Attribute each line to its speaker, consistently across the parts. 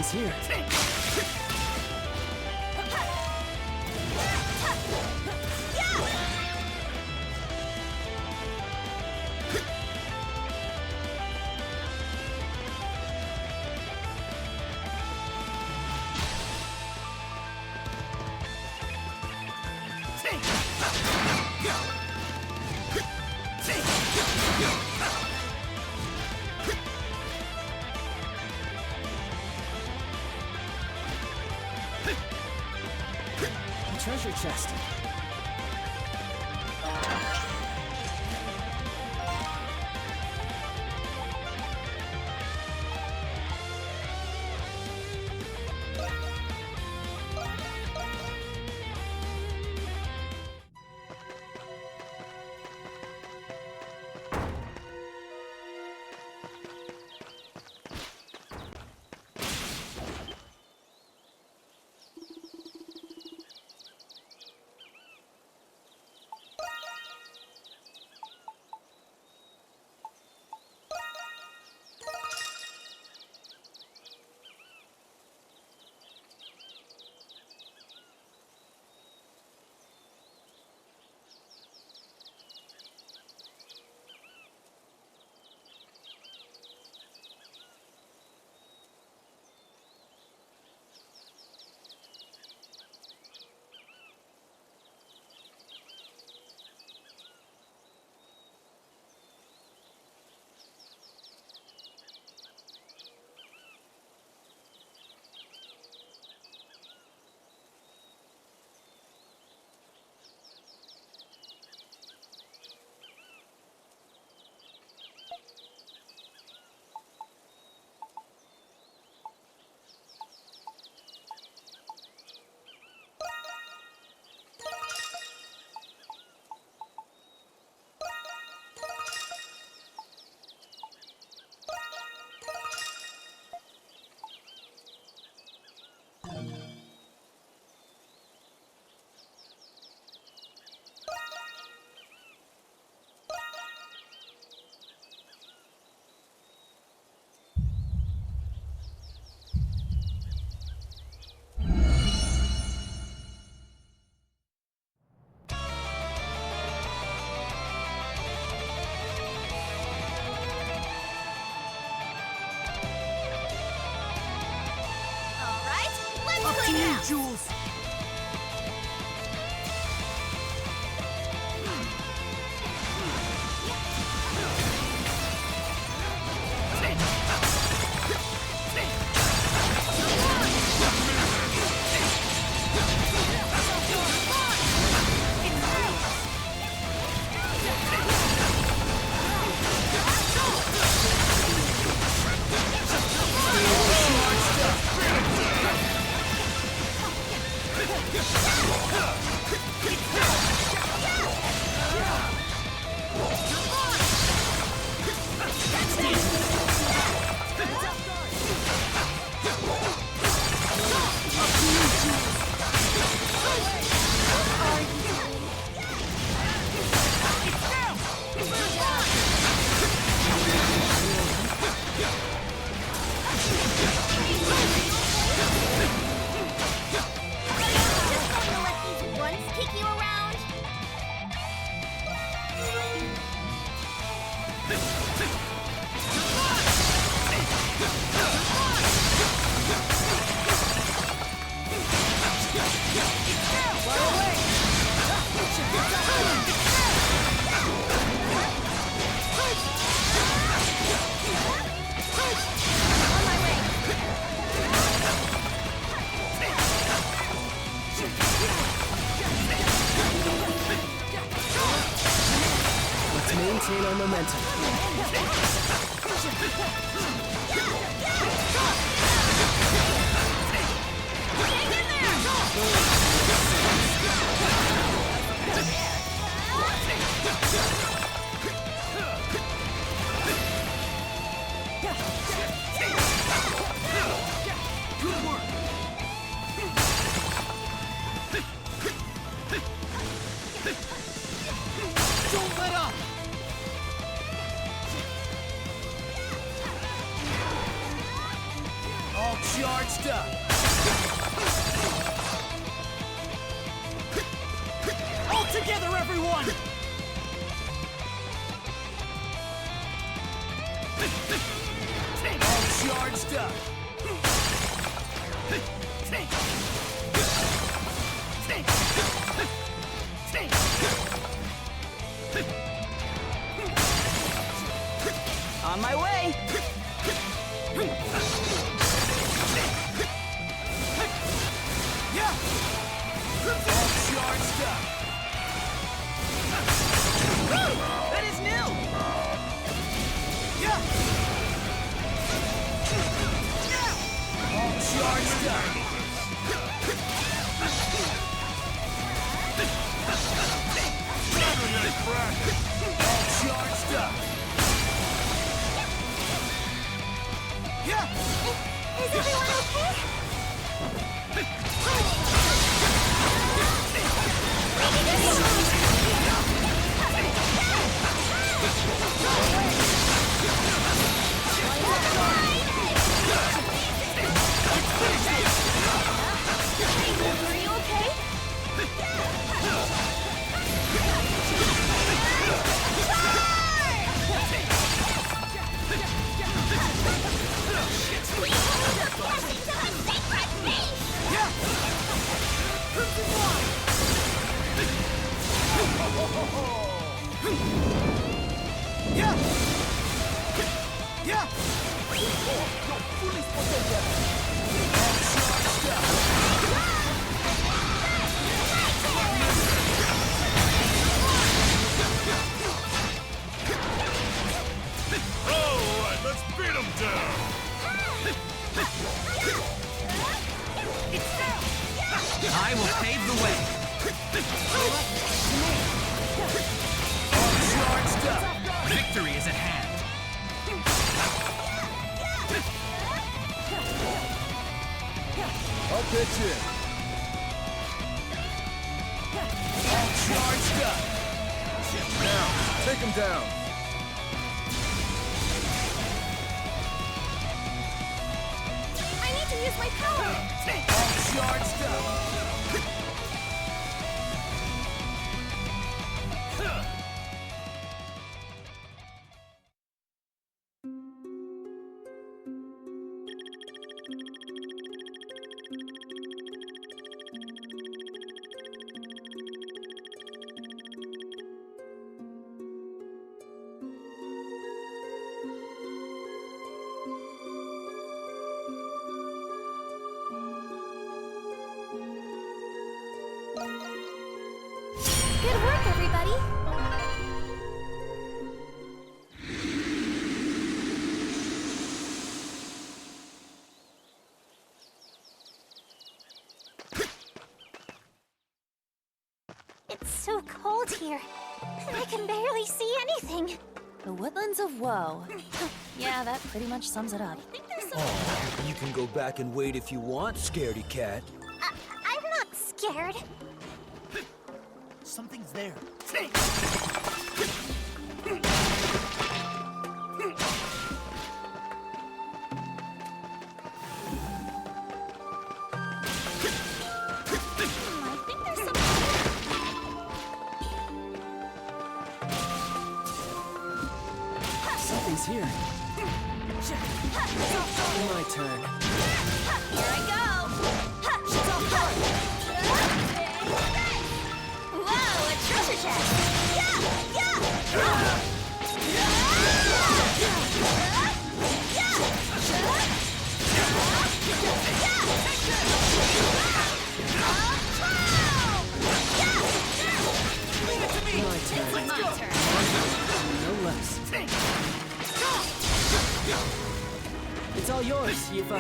Speaker 1: things here. Treasure chest. Jules! Maintain our momentum. Don't let up! charged up. All together, everyone! All charged up. On my way! Yeah! All charged up. That is new! Yeah! All charged up. All charged up. Yeah!
Speaker 2: Is everyone okay? Are you okay?
Speaker 1: Yeah! Yeah!
Speaker 3: Alright, let's beat him down!
Speaker 1: I will pave the way. All charged up. Victory is at hand.
Speaker 3: I'll pitch in.
Speaker 1: All charged up.
Speaker 3: Now, take him down.
Speaker 2: I need to use my power!
Speaker 1: All charged up.
Speaker 2: Good work, everybody! It's so cold here, and I can barely see anything.
Speaker 4: The Woodlands of Woe. Yeah, that pretty much sums it up.
Speaker 2: I think there's some...
Speaker 5: Oh, you can go back and wait if you want, scaredy cat.
Speaker 2: I'm not scared.
Speaker 1: Something's there.
Speaker 2: I think there's some...
Speaker 1: Something's here. My turn.
Speaker 2: Here I go! Whoa, a treasure chest! Yeah!
Speaker 1: My turn.
Speaker 2: My turn.
Speaker 1: No less. It's all yours, Yifa.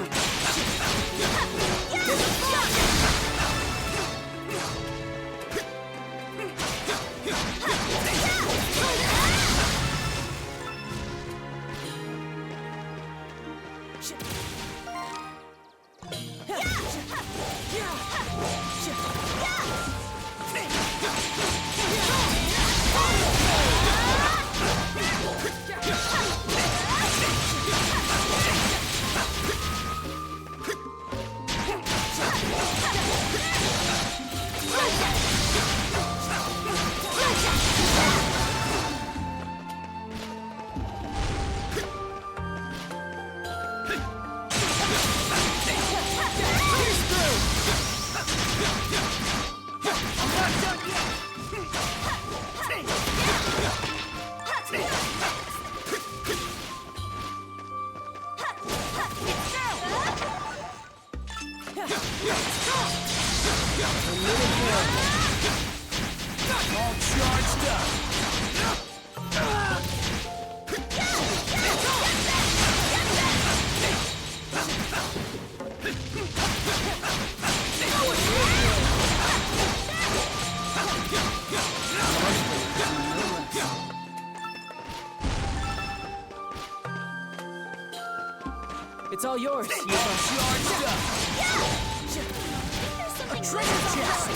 Speaker 1: All charged up.
Speaker 6: It's all yours.
Speaker 1: All charged up. A treasure chest.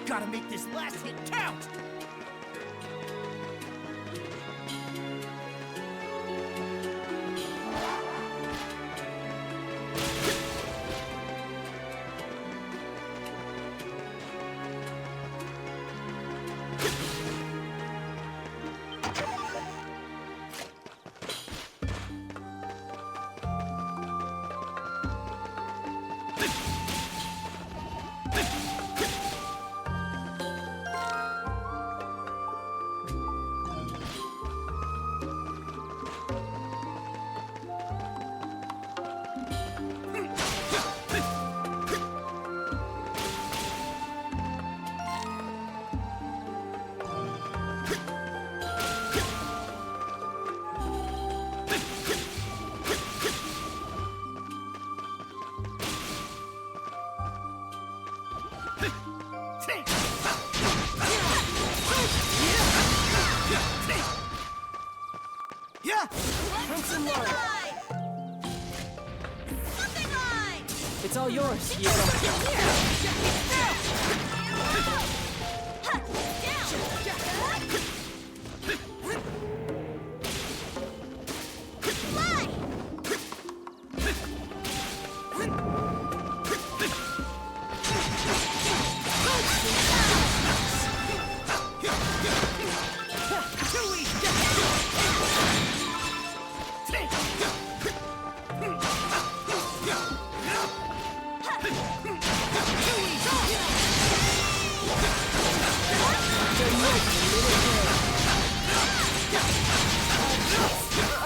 Speaker 1: Gotta make this last hit count! Yeah!
Speaker 6: Crimson Line.
Speaker 2: Something line!
Speaker 6: It's all yours.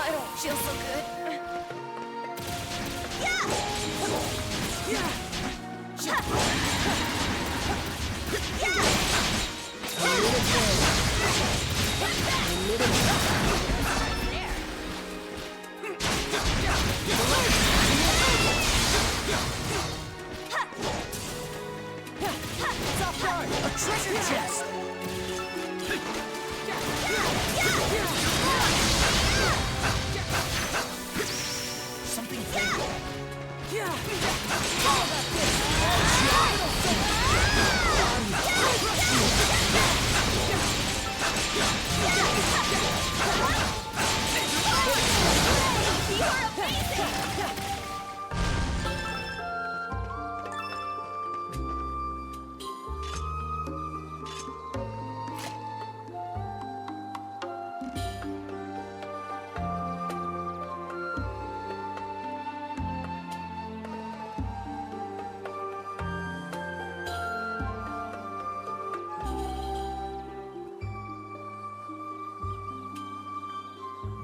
Speaker 4: I don't feel so good.
Speaker 1: A treasure chest! Something fatal.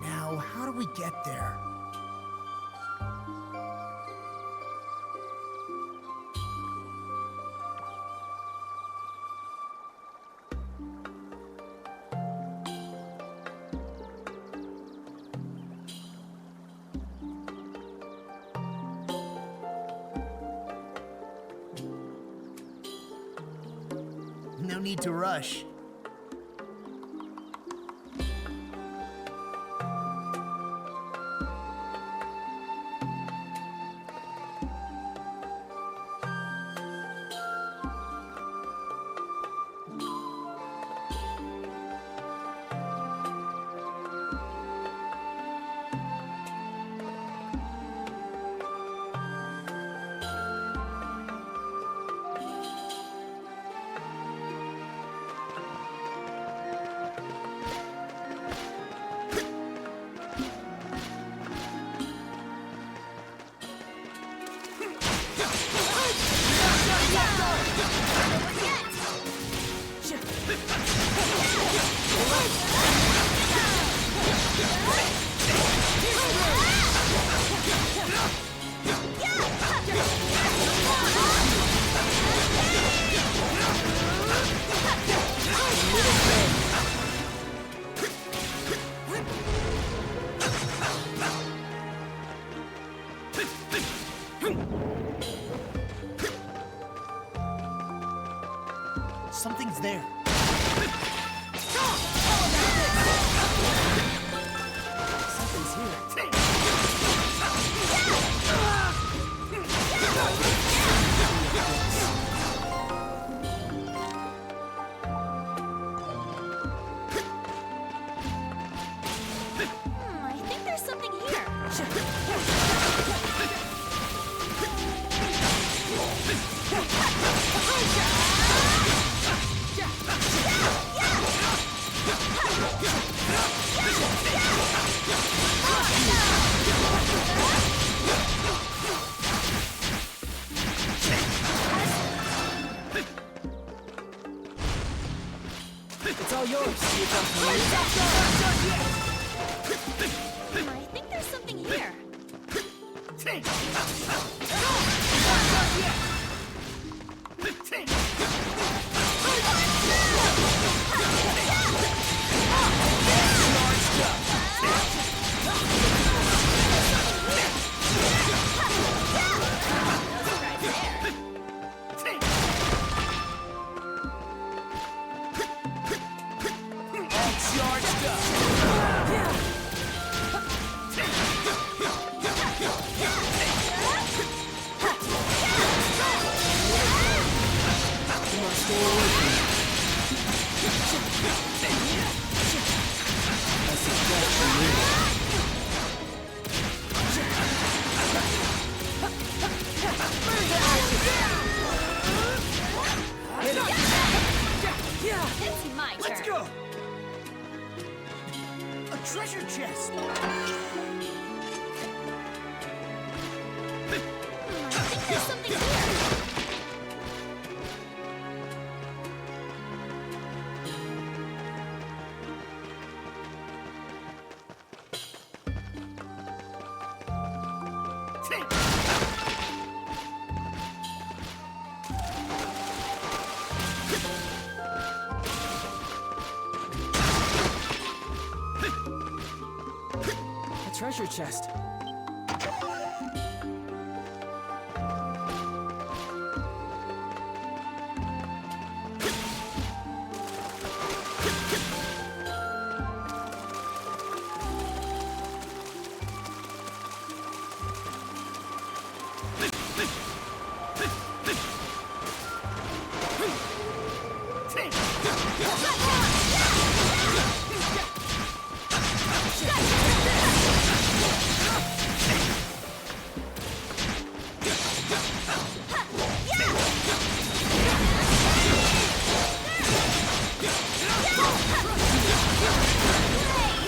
Speaker 1: Now, how do we get there? No need to rush. Something's there.
Speaker 6: Something's here.
Speaker 2: I think there's something here.
Speaker 6: It's all yours.
Speaker 2: I think there's something here.
Speaker 1: Charged up.
Speaker 2: It's my turn.
Speaker 1: Let's go. A treasure chest.
Speaker 2: I think there's something here.
Speaker 6: A treasure chest.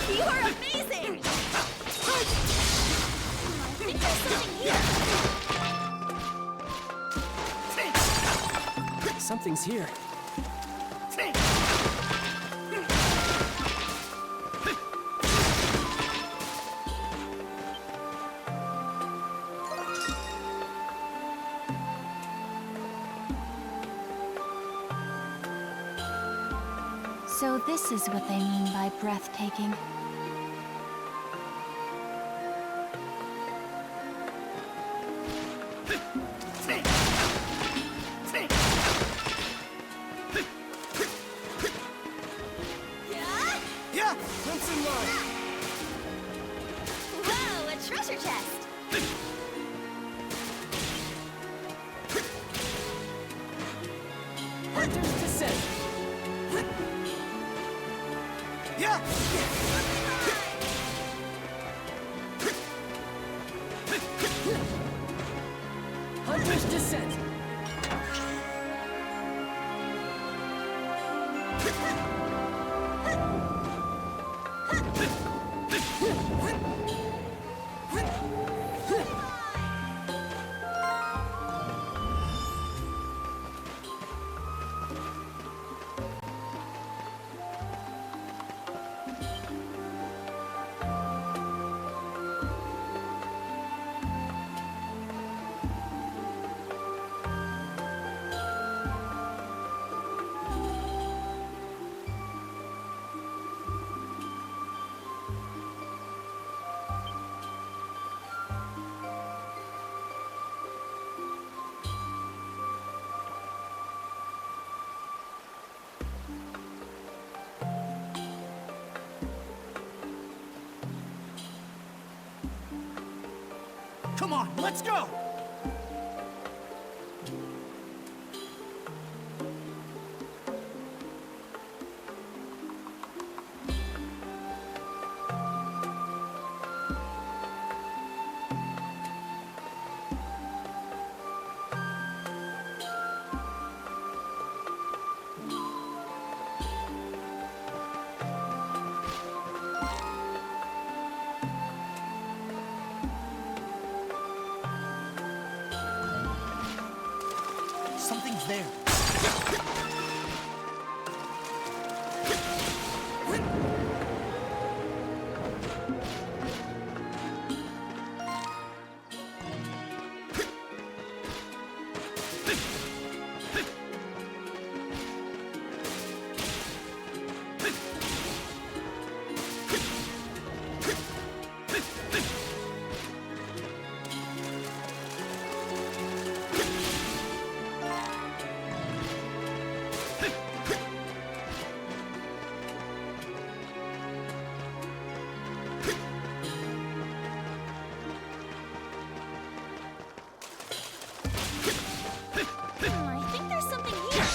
Speaker 2: You are amazing! I think there's something here.
Speaker 6: Something's here.
Speaker 4: So this is what they mean by breathtaking.
Speaker 1: Yeah, Crimson Line.
Speaker 2: Whoa, a treasure chest!
Speaker 6: Hunter's Descent.
Speaker 1: Yeah.
Speaker 6: Hunter's Descent.
Speaker 1: Come on, let's go! Something's there.
Speaker 2: I think there's something here.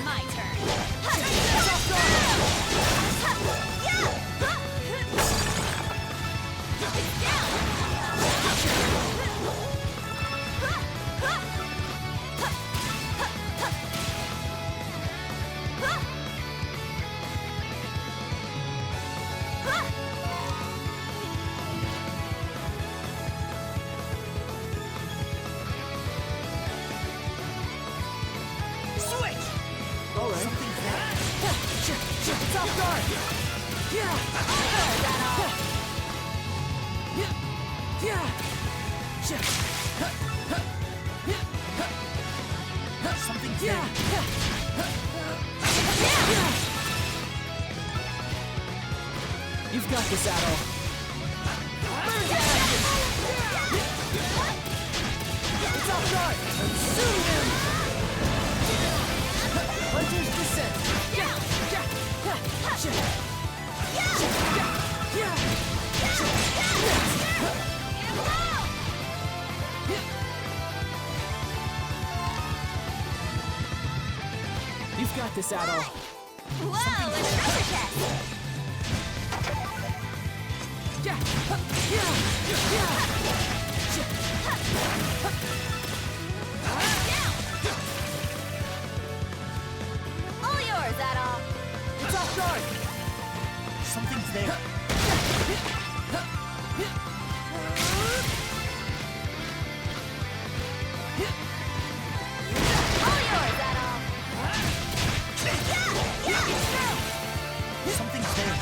Speaker 4: My turn.
Speaker 6: All right. It's off guard.
Speaker 1: Something's there.
Speaker 6: You've got this, Adol. It's off guard. Consume him. Hunter's descent. You've got this, Adol.
Speaker 2: Whoa, a treasure chest! All yours, Adol.
Speaker 6: It's off guard.
Speaker 1: Something's there.
Speaker 2: All yours, Adol.
Speaker 1: Something's there.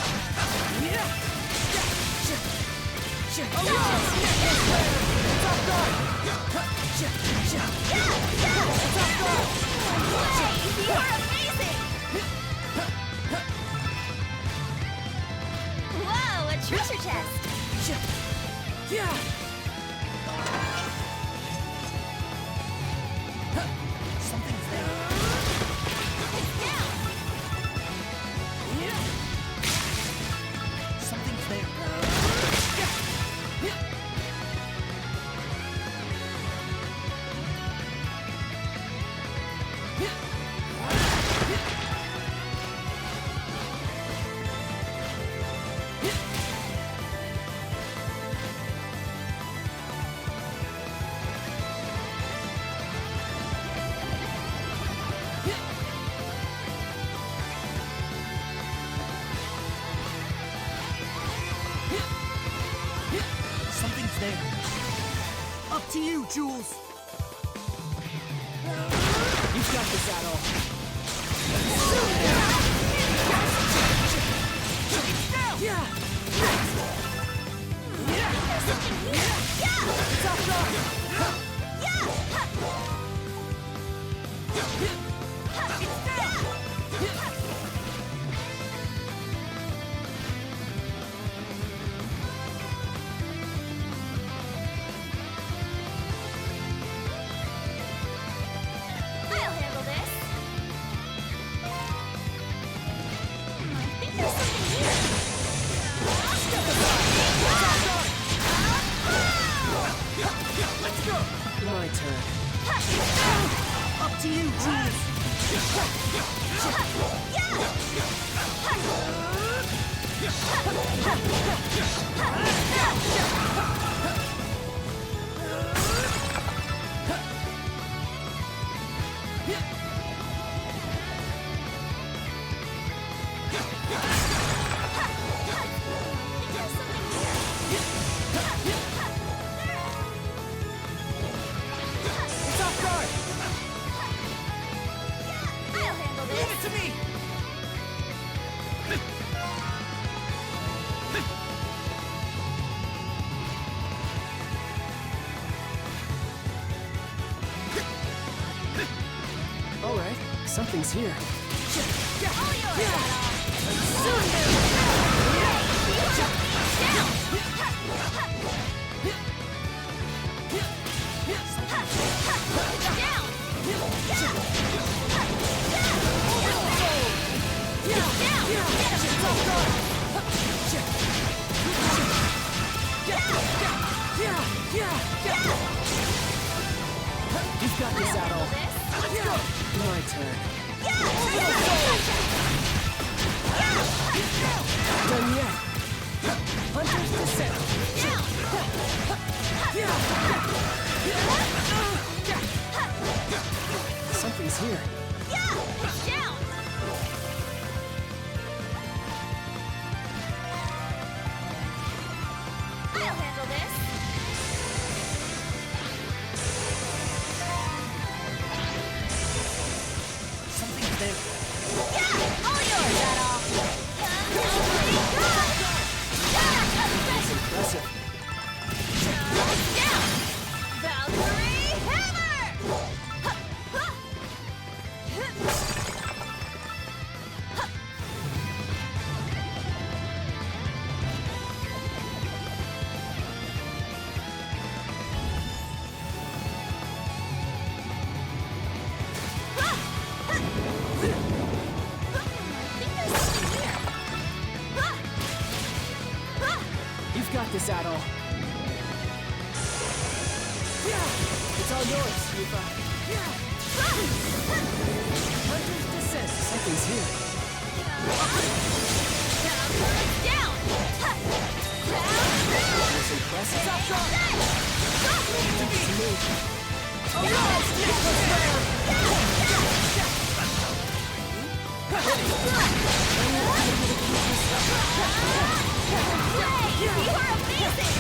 Speaker 6: to you, Jules. You've got the saddle. Yeah. It's off guard.
Speaker 2: I'll handle this. I think there's something here.
Speaker 6: Let's go. My turn. Up to you, Jules. It's off guard.
Speaker 2: I'll handle this.
Speaker 6: Leave it to me. All right, something's here.
Speaker 2: All yours.
Speaker 6: You've got the saddle. My turn. Done yet. Hunter's descent. Something's here.
Speaker 2: Down. I'll handle this.
Speaker 6: Something's there.
Speaker 2: All yours, Adol.
Speaker 6: That's impressive.
Speaker 2: Down. Valkyrie hammer.
Speaker 6: You've got the saddle. It's all yours, Yufa. Hunter's descent. Something's here.
Speaker 2: Down.
Speaker 6: That's impressive. Leave it to me.
Speaker 2: You are amazing.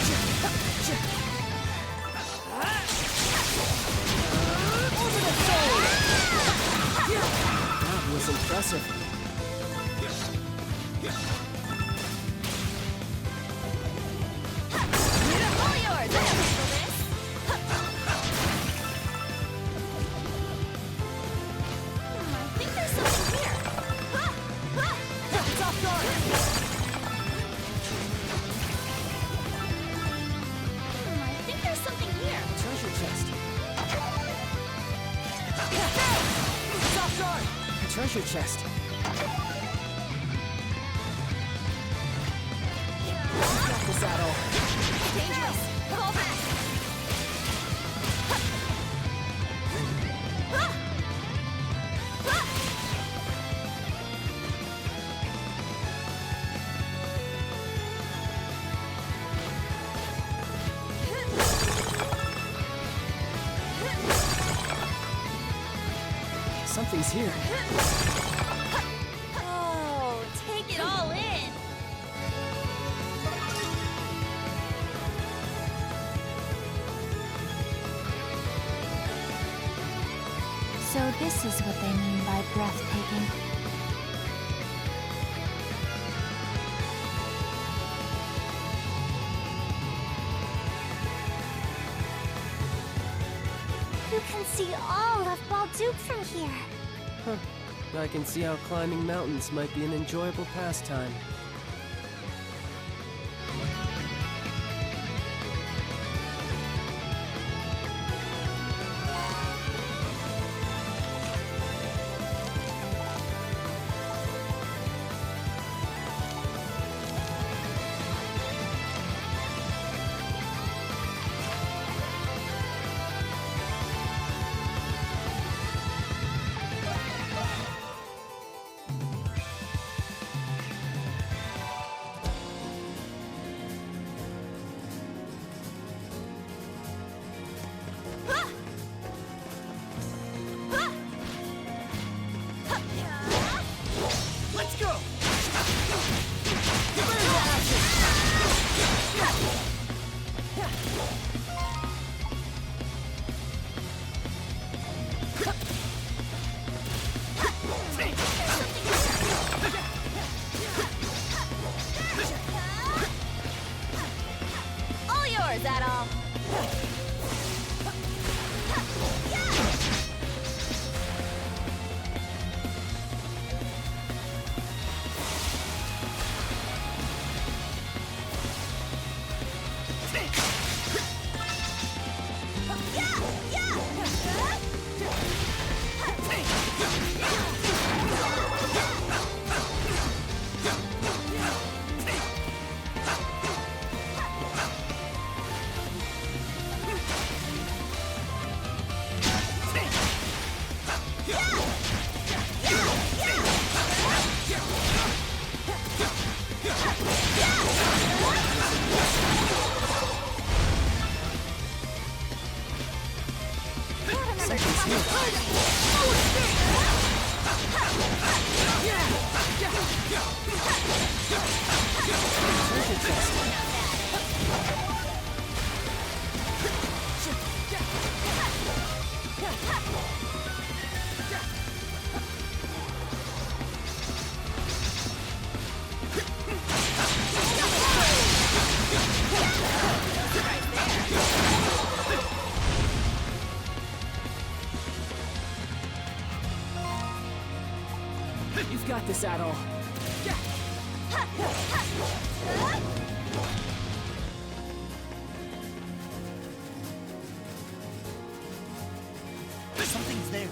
Speaker 6: That was impressive.
Speaker 2: All yours. I'll handle this. I think there's something here.
Speaker 6: It's off guard.
Speaker 2: I think there's something here.
Speaker 6: Treasure chest. It's off guard. Treasure chest. You've got the saddle.
Speaker 2: Dangerous. Fall back.
Speaker 6: Something's here.
Speaker 2: Oh, take it all in.
Speaker 4: So this is what they mean by breathtaking.
Speaker 2: You can see all of Balduke from here.
Speaker 6: Huh. I can see how climbing mountains might be an enjoyable pastime.
Speaker 1: Let's go!
Speaker 4: All yours, Adol.
Speaker 6: You've got this, Adol.
Speaker 1: Something's there.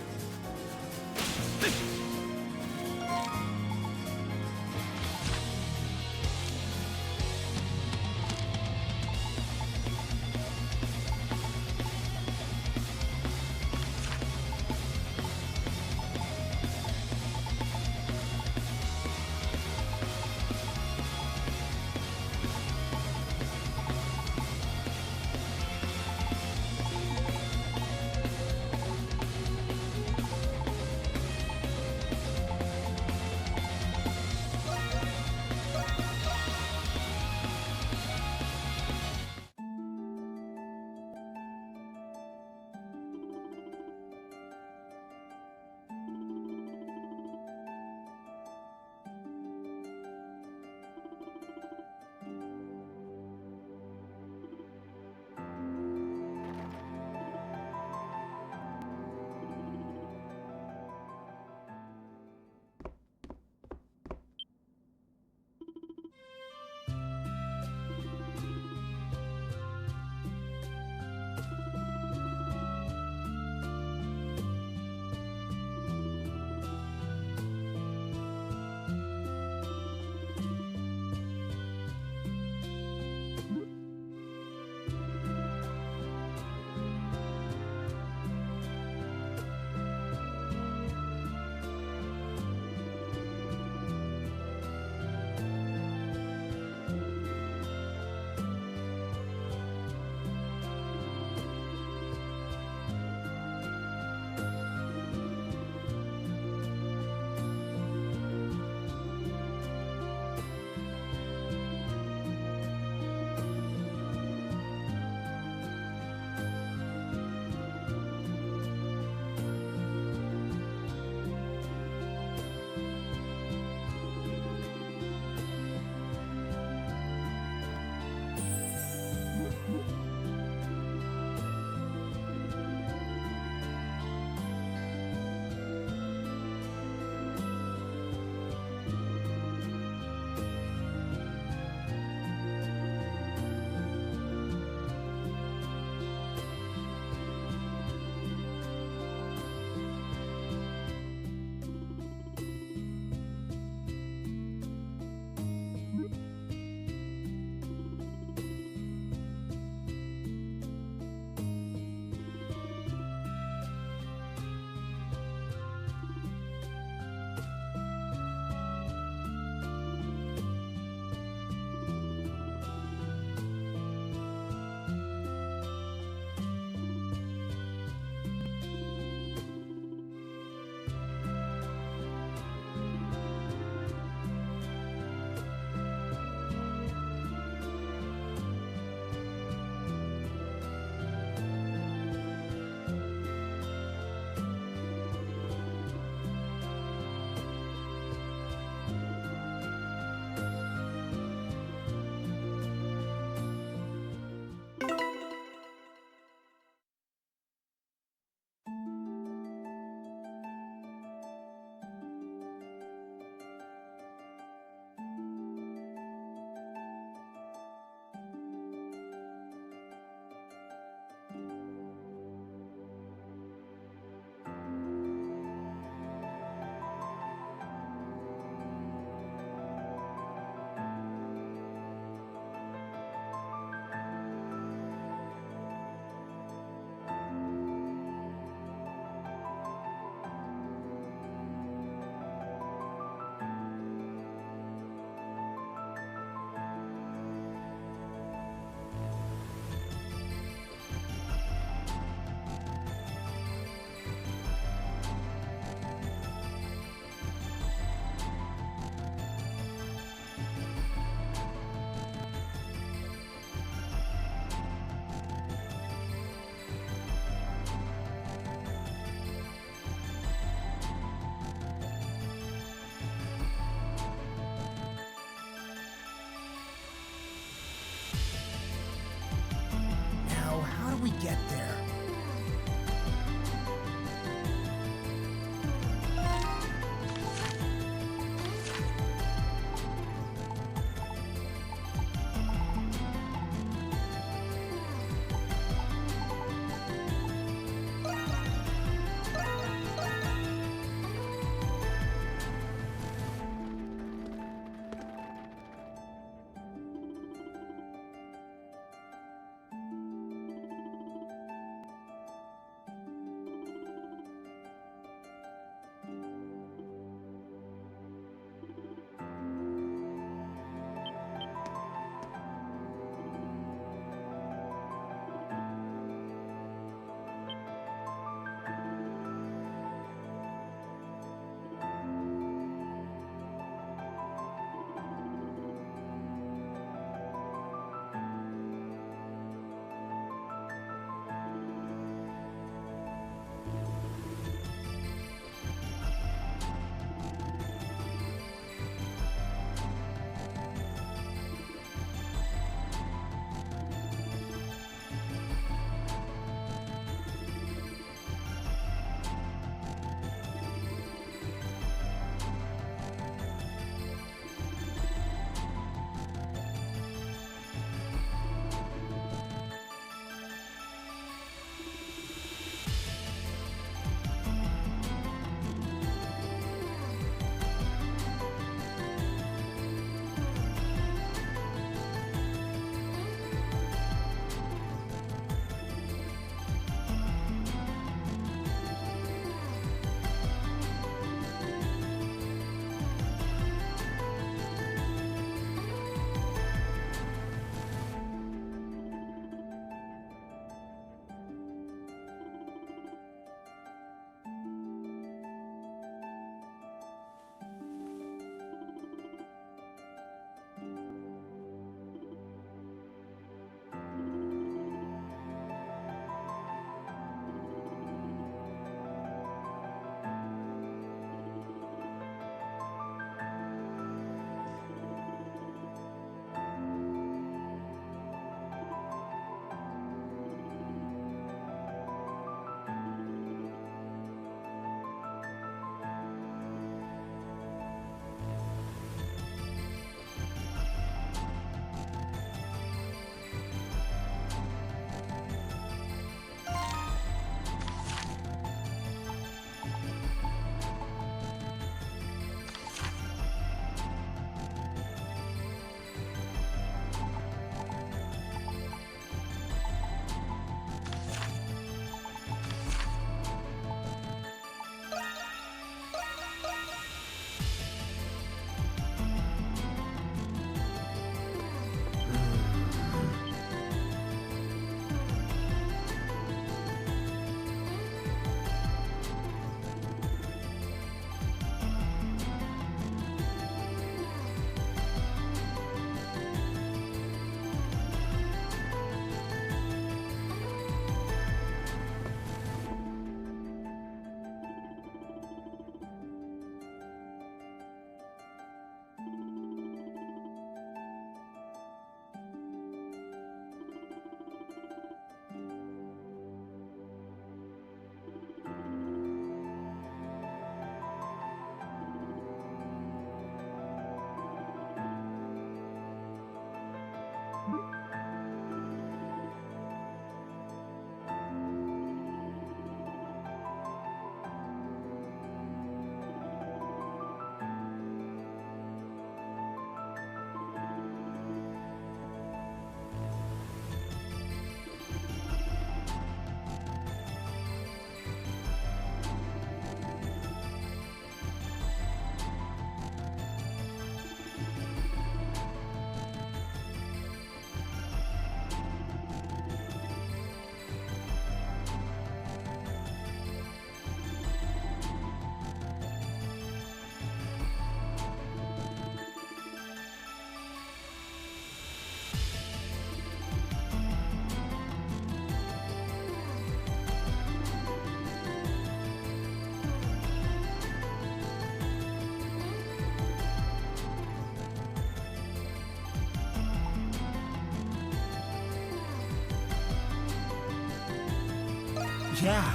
Speaker 1: Yeah.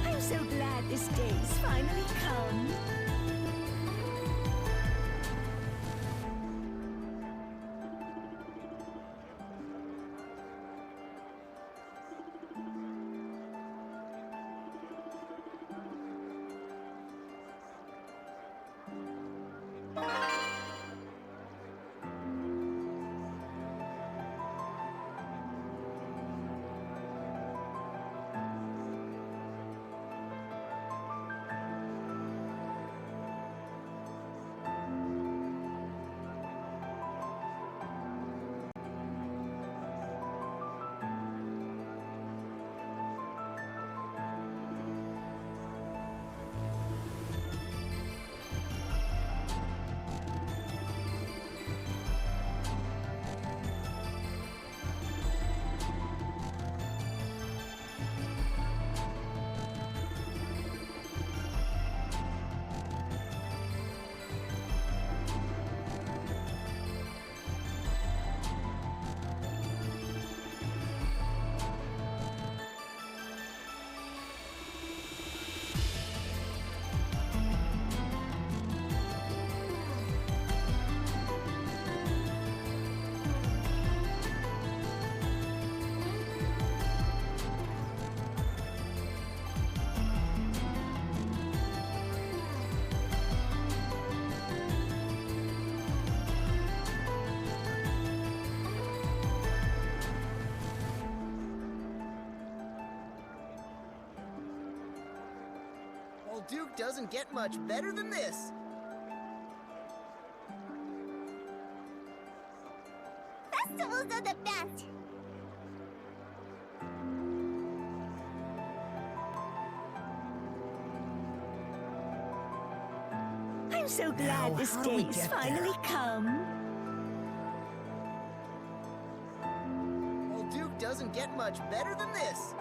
Speaker 7: I'm so glad this day's finally come.
Speaker 8: Old Duke doesn't get much better than this.
Speaker 2: Festivals are the best.
Speaker 7: I'm so glad this day's finally come.
Speaker 8: Old Duke doesn't get much better than this.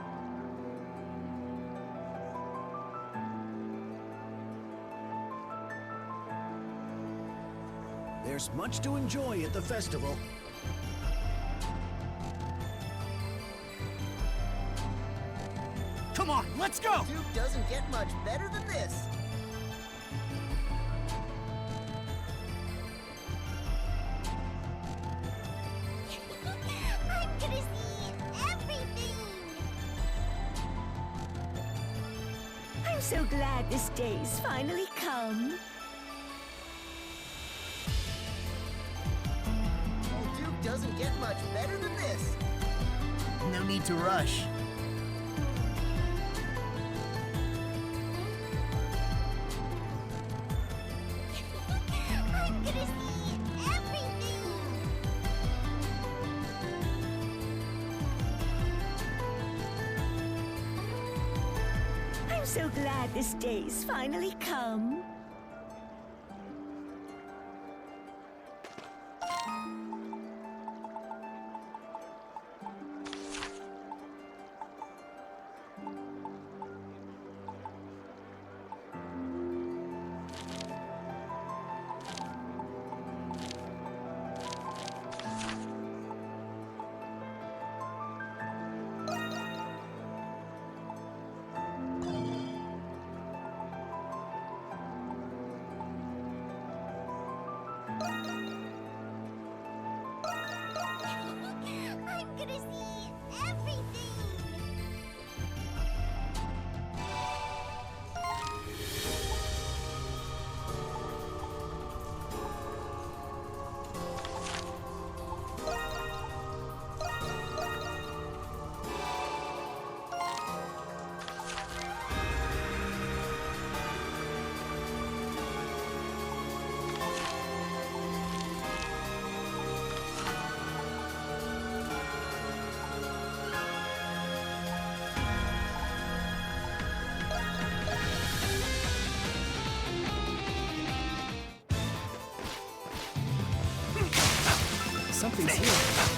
Speaker 5: There's much to enjoy at the festival.
Speaker 1: Come on, let's go!
Speaker 8: Duke doesn't get much better than this.
Speaker 2: I'm gonna see everything.
Speaker 7: I'm so glad this day's finally come.
Speaker 8: Old Duke doesn't get much better than this.
Speaker 1: No need to rush.
Speaker 2: I'm gonna see everything.
Speaker 7: I'm so glad this day's finally come.
Speaker 6: Something's here.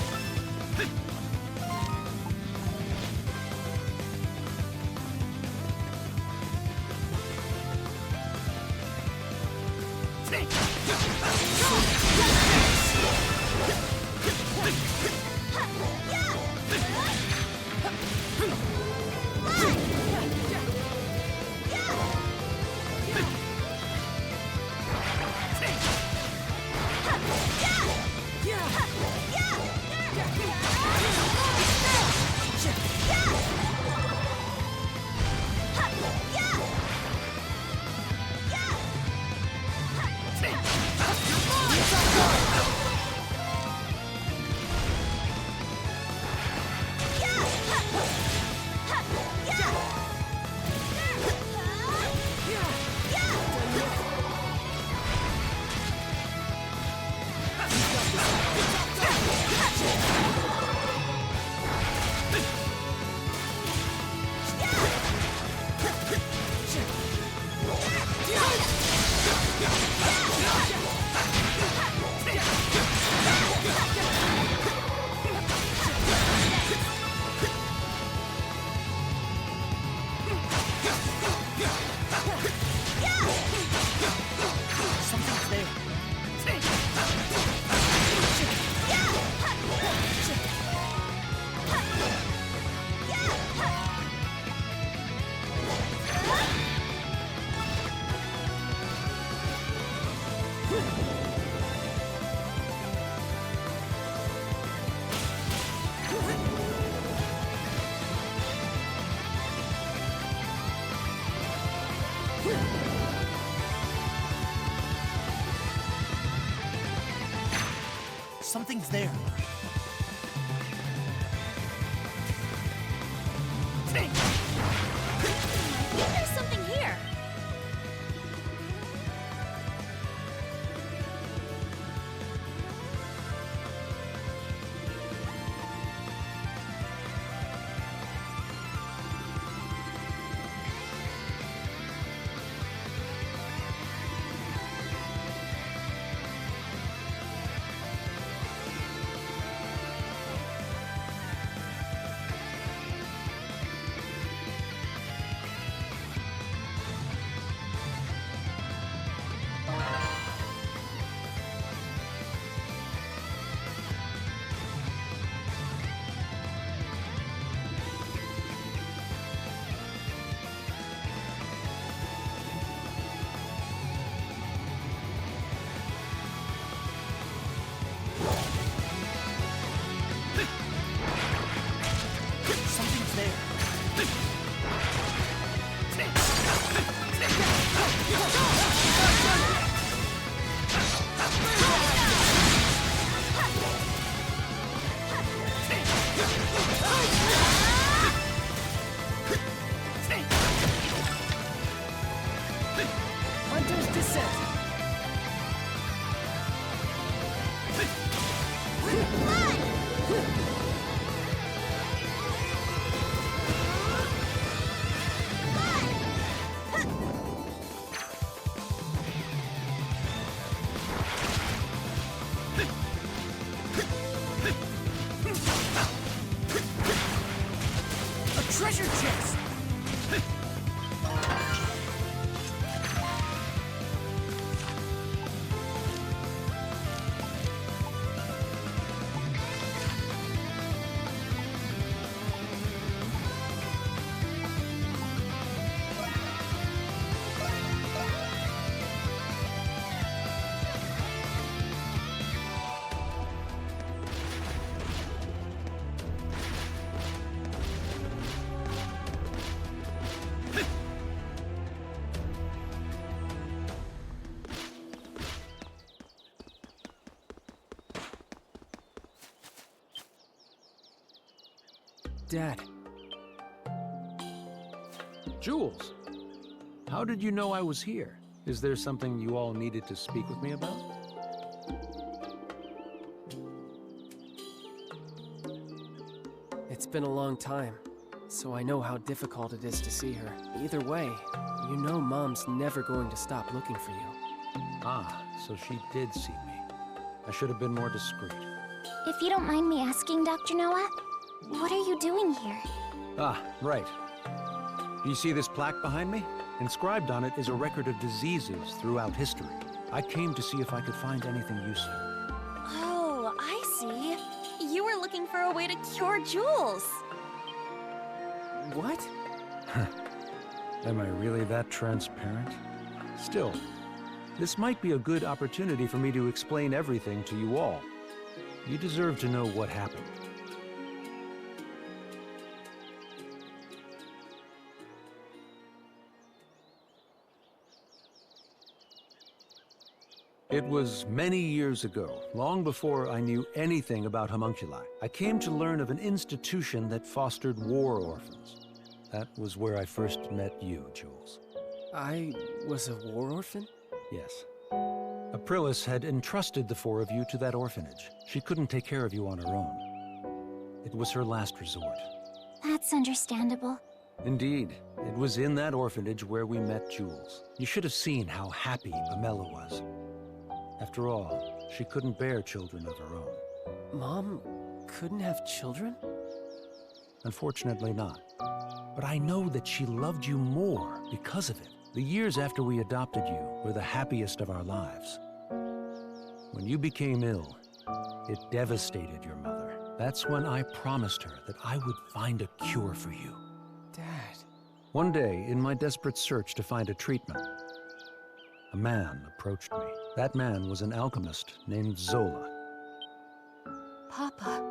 Speaker 1: Something's there.
Speaker 4: There's something here.
Speaker 1: Something's there.
Speaker 6: Hunter's Descent.
Speaker 1: A treasure chest!
Speaker 6: Dad.
Speaker 9: Jules, how did you know I was here? Is there something you all needed to speak with me about?
Speaker 6: It's been a long time, so I know how difficult it is to see her. Either way, you know Mom's never going to stop looking for you.
Speaker 9: Ah, so she did see me. I should have been more discreet.
Speaker 2: If you don't mind me asking, Dr. Noah, what are you doing here?
Speaker 9: Ah, right. Do you see this plaque behind me? Inscribed on it is a record of diseases throughout history. I came to see if I could find anything useful.
Speaker 4: Oh, I see. You were looking for a way to cure Jules.
Speaker 6: What?
Speaker 9: Am I really that transparent? Still, this might be a good opportunity for me to explain everything to you all. You deserve to know what happened. It was many years ago, long before I knew anything about homunculi. I came to learn of an institution that fostered war orphans. That was where I first met you, Jules.
Speaker 6: I was a war orphan?
Speaker 9: Yes. Aprilis had entrusted the four of you to that orphanage. She couldn't take care of you on her own. It was her last resort.
Speaker 2: That's understandable.
Speaker 9: Indeed. It was in that orphanage where we met Jules. You should have seen how happy Pamela was. After all, she couldn't bear children of her own.
Speaker 6: Mom couldn't have children?
Speaker 9: Unfortunately not. But I know that she loved you more because of it. The years after we adopted you were the happiest of our lives. When you became ill, it devastated your mother. That's when I promised her that I would find a cure for you.
Speaker 6: Dad.
Speaker 9: One day, in my desperate search to find a treatment, a man approached me. That man was an alchemist named Zola.
Speaker 4: Papa.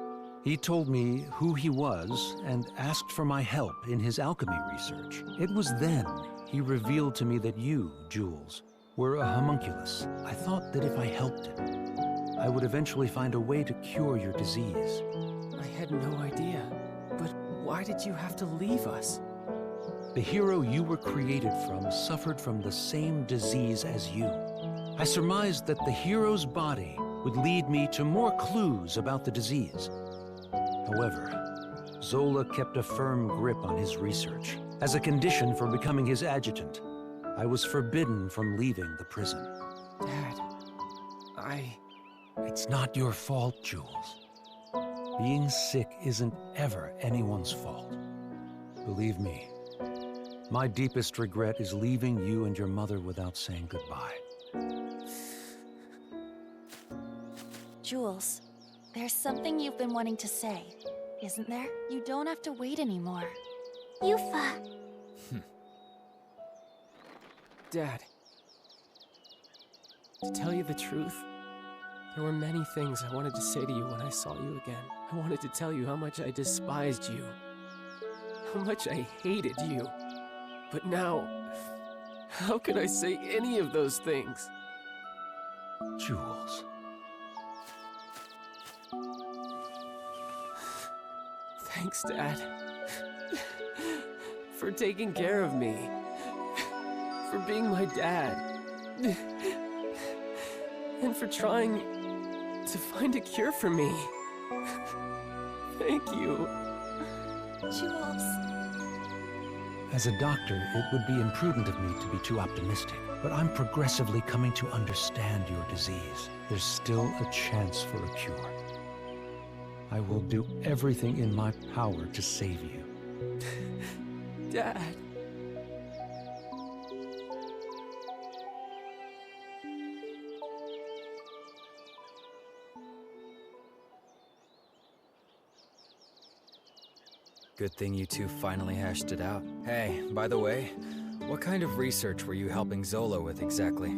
Speaker 9: He told me who he was and asked for my help in his alchemy research. It was then he revealed to me that you, Jules, were a homunculus. I thought that if I helped him, I would eventually find a way to cure your disease.
Speaker 6: I had no idea. But why did you have to leave us?
Speaker 9: The hero you were created from suffered from the same disease as you. I surmised that the hero's body would lead me to more clues about the disease. However, Zola kept a firm grip on his research. As a condition for becoming his adjutant, I was forbidden from leaving the prison.
Speaker 6: Dad,
Speaker 9: It's not your fault, Jules. Being sick isn't ever anyone's fault. Believe me, my deepest regret is leaving you and your mother without saying goodbye.
Speaker 4: Jules, there's something you've been wanting to say, isn't there? You don't have to wait anymore.
Speaker 2: Yufa.
Speaker 6: Dad. To tell you the truth, there were many things I wanted to say to you when I saw you again. I wanted to tell you how much I despised you, how much I hated you. But now, how could I say any of those things?
Speaker 9: Jules.
Speaker 6: Thanks, Dad. For taking care of me. For being my dad. And for trying to find a cure for me. Thank you.
Speaker 4: Jules.
Speaker 9: As a doctor, it would be imprudent of me to be too optimistic, but I'm progressively coming to understand your disease. There's still a chance for a cure. I will do everything in my power to save you.
Speaker 6: Dad.
Speaker 10: Good thing you two finally hashed it out. Hey, by the way, what kind of research were you helping Zola with exactly?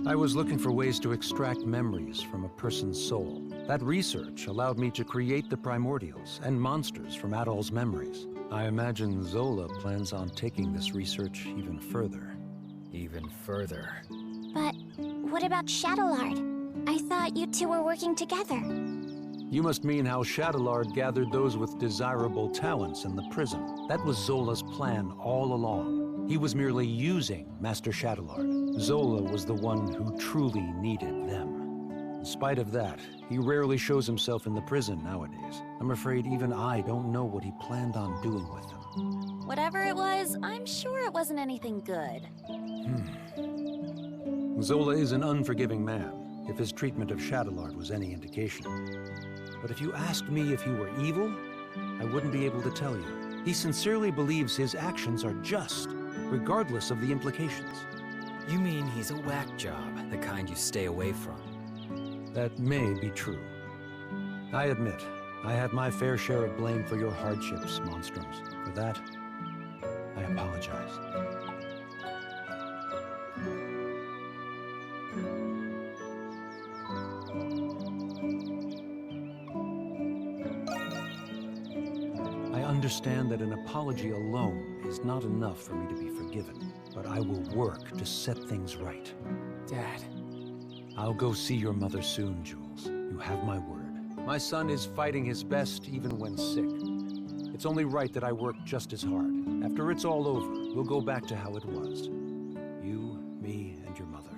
Speaker 9: I was looking for ways to extract memories from a person's soul. That research allowed me to create the primordials and monsters from Adol's memories. I imagine Zola plans on taking this research even further.
Speaker 10: Even further.
Speaker 2: But what about Shadowlard? I thought you two were working together.
Speaker 9: You must mean how Shadowlard gathered those with desirable talents in the prison. That was Zola's plan all along. He was merely using Master Shadowlard. Zola was the one who truly needed them. In spite of that, he rarely shows himself in the prison nowadays. I'm afraid even I don't know what he planned on doing with them.
Speaker 4: Whatever it was, I'm sure it wasn't anything good.
Speaker 9: Zola is an unforgiving man. if his treatment of Shadowlard was any indication. But if you asked me if he were evil, I wouldn't be able to tell you. He sincerely believes his actions are just, regardless of the implications.
Speaker 10: You mean he's a whack job, the kind you stay away from?
Speaker 9: That may be true. I admit, I had my fair share of blame for your hardships, Monstrums. For that, I apologize. I understand that an apology alone is not enough for me to be forgiven, but I will work to set things right.
Speaker 6: Dad.
Speaker 9: I'll go see your mother soon, Jules. You have my word. My son is fighting his best even when sick. It's only right that I work just as hard. After it's all over, we'll go back to how it was. You, me, and your mother.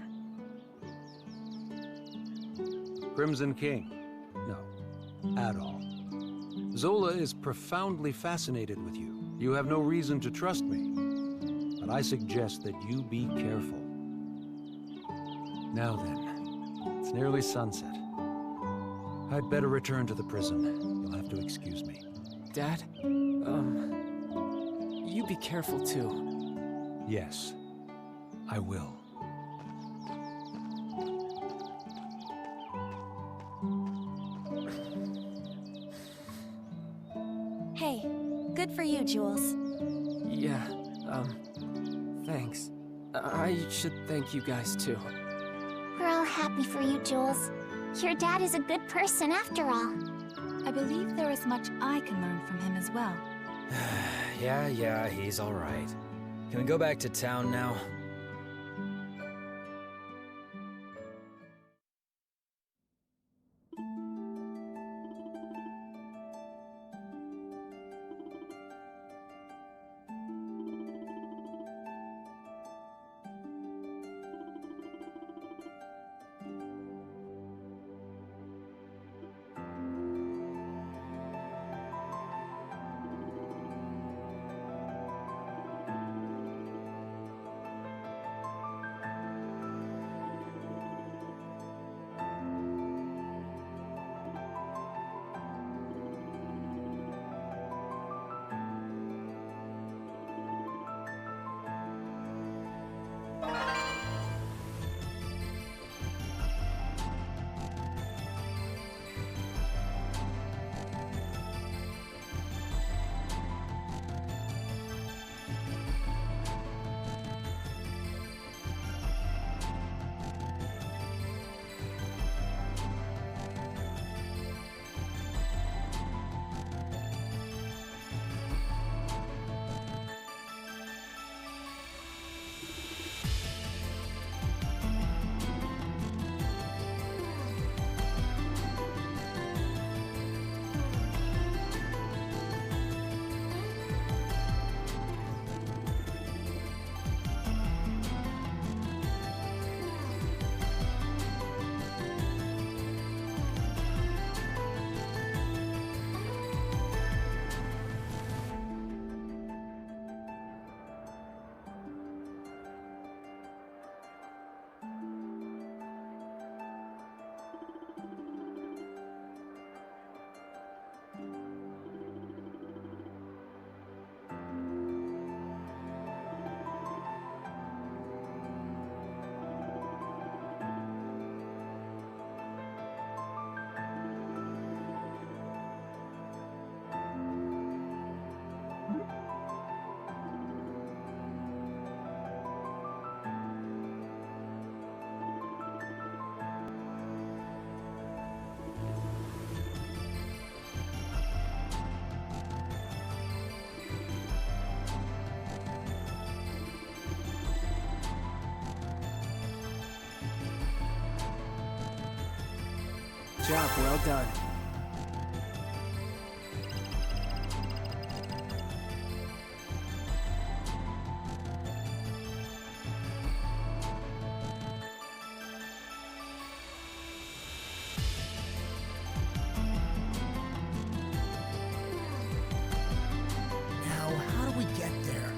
Speaker 9: Crimson King. No, at all. Zola is profoundly fascinated with you. You have no reason to trust me, but I suggest that you be careful. Now then, it's nearly sunset. I'd better return to the prison. You'll have to excuse me.
Speaker 6: Dad, you be careful too.
Speaker 9: Yes, I will.
Speaker 4: Hey, good for you, Jules.
Speaker 6: Yeah, thanks. I should thank you guys too.
Speaker 2: We're all happy for you, Jules. Your dad is a good person after all.
Speaker 4: I believe there is much I can learn from him as well.
Speaker 10: Yeah, he's all right. Can we go back to town now?
Speaker 6: Job well done.
Speaker 1: Now, how do we get there?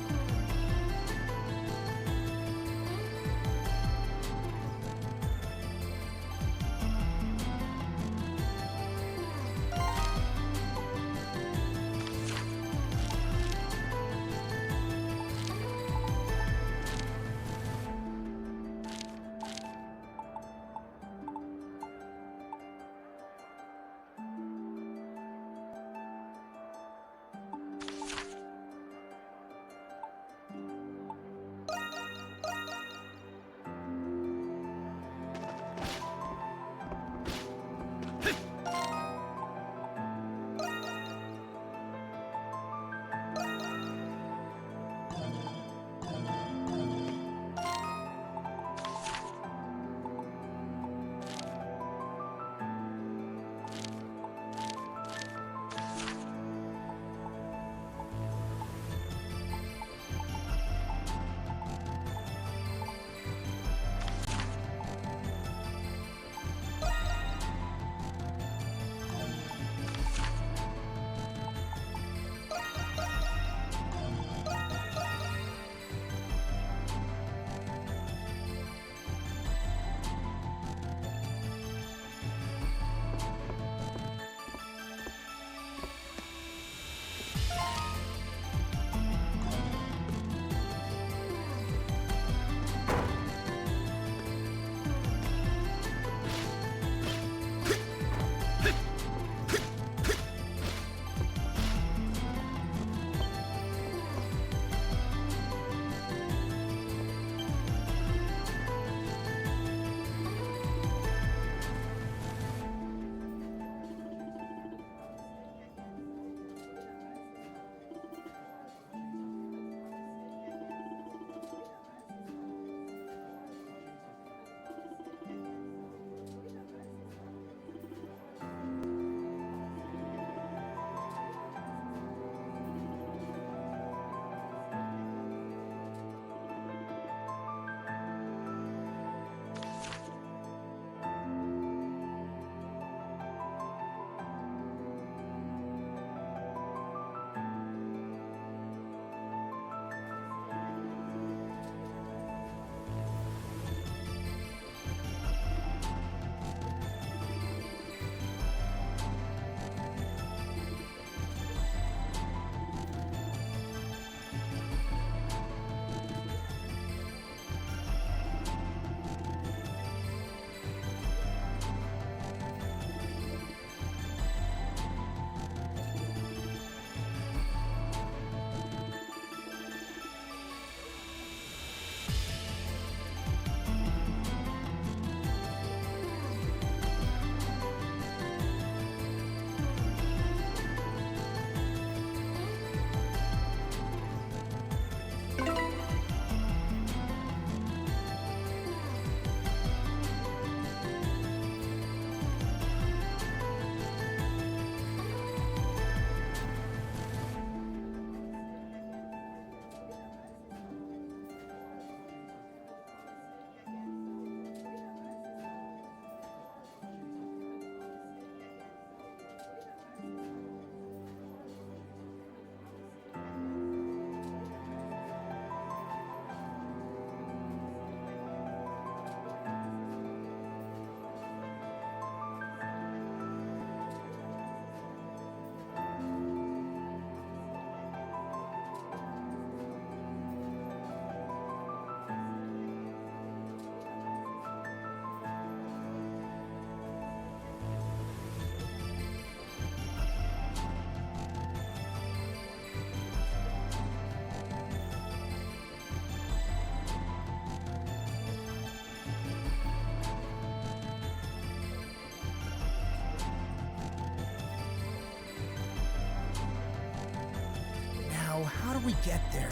Speaker 8: we get there?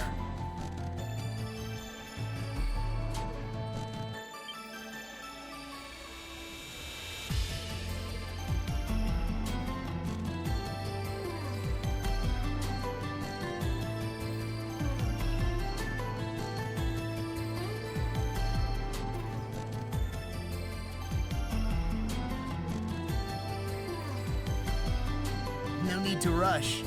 Speaker 8: No need to rush.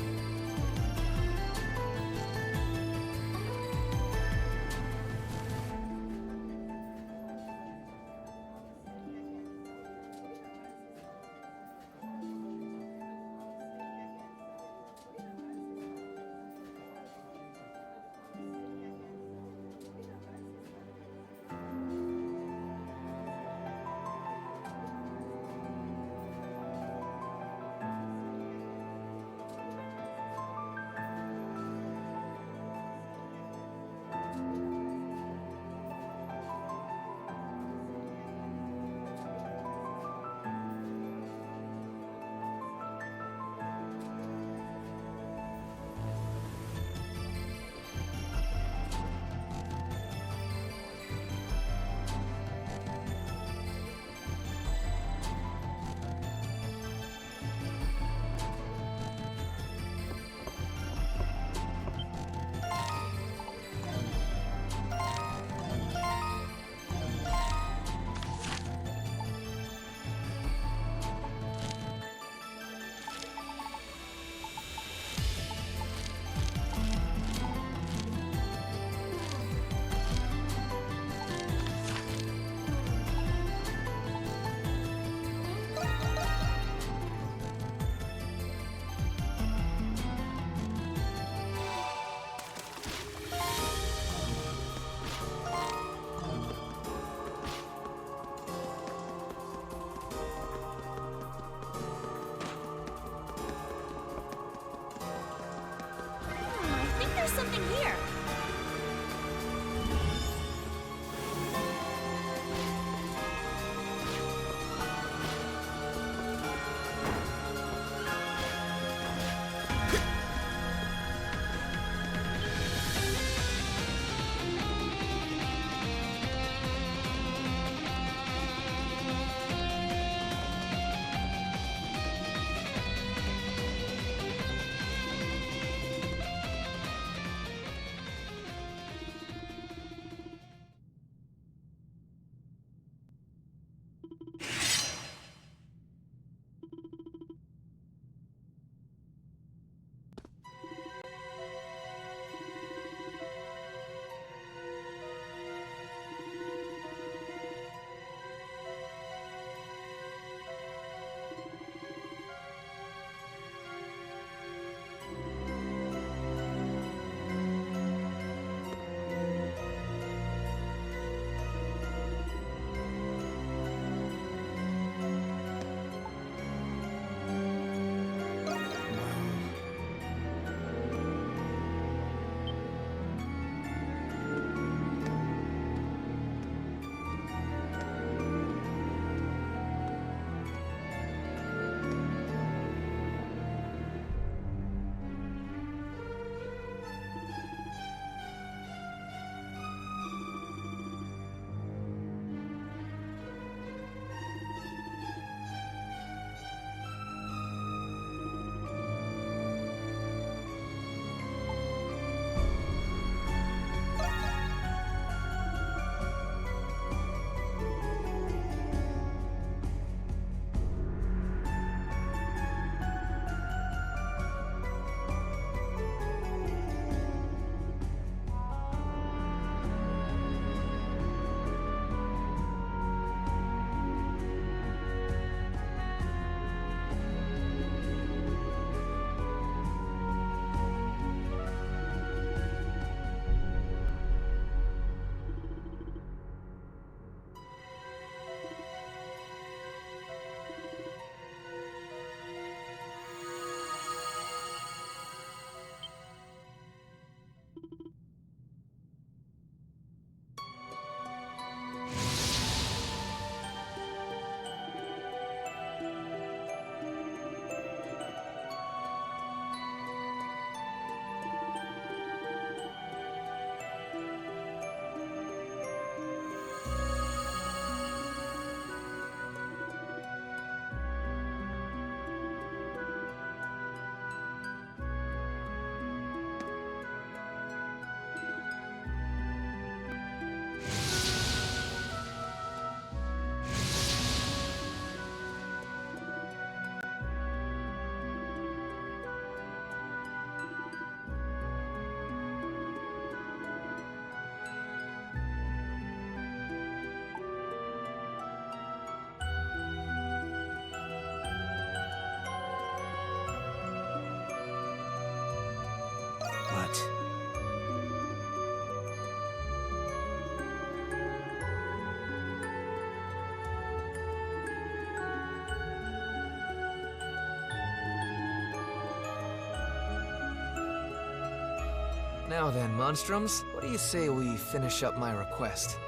Speaker 11: Now then, Monstrums, what do you say we finish up my request?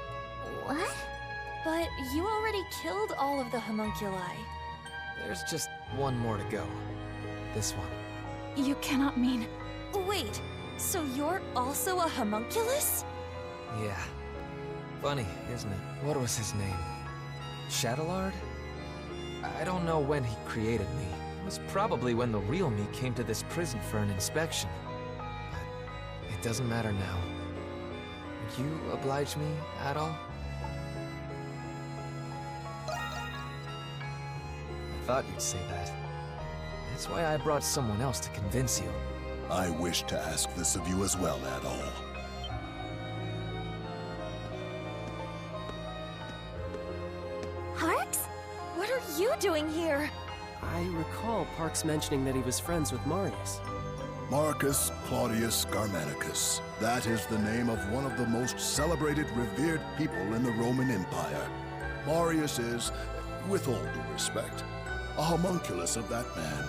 Speaker 2: What?
Speaker 4: But you already killed all of the homunculi.
Speaker 11: There's just one more to go. This one.
Speaker 4: You cannot mean... Wait, so you're also a homunculus?
Speaker 11: Yeah. Funny, isn't it? What was his name? Shadowlard? I don't know when he created me. It was probably when the real me came to this prison for an inspection. But it doesn't matter now. Would you oblige me at all? I thought you'd say that. That's why I brought someone else to convince you.
Speaker 3: I wish to ask this of you as well, Adol.
Speaker 4: Parks? What are you doing here?
Speaker 6: I recall Parks mentioning that he was friends with Marius.
Speaker 3: Marcus Claudius Germanicus. That is the name of one of the most celebrated, revered people in the Roman Empire. Marius is, with all due respect, a homunculus of that man.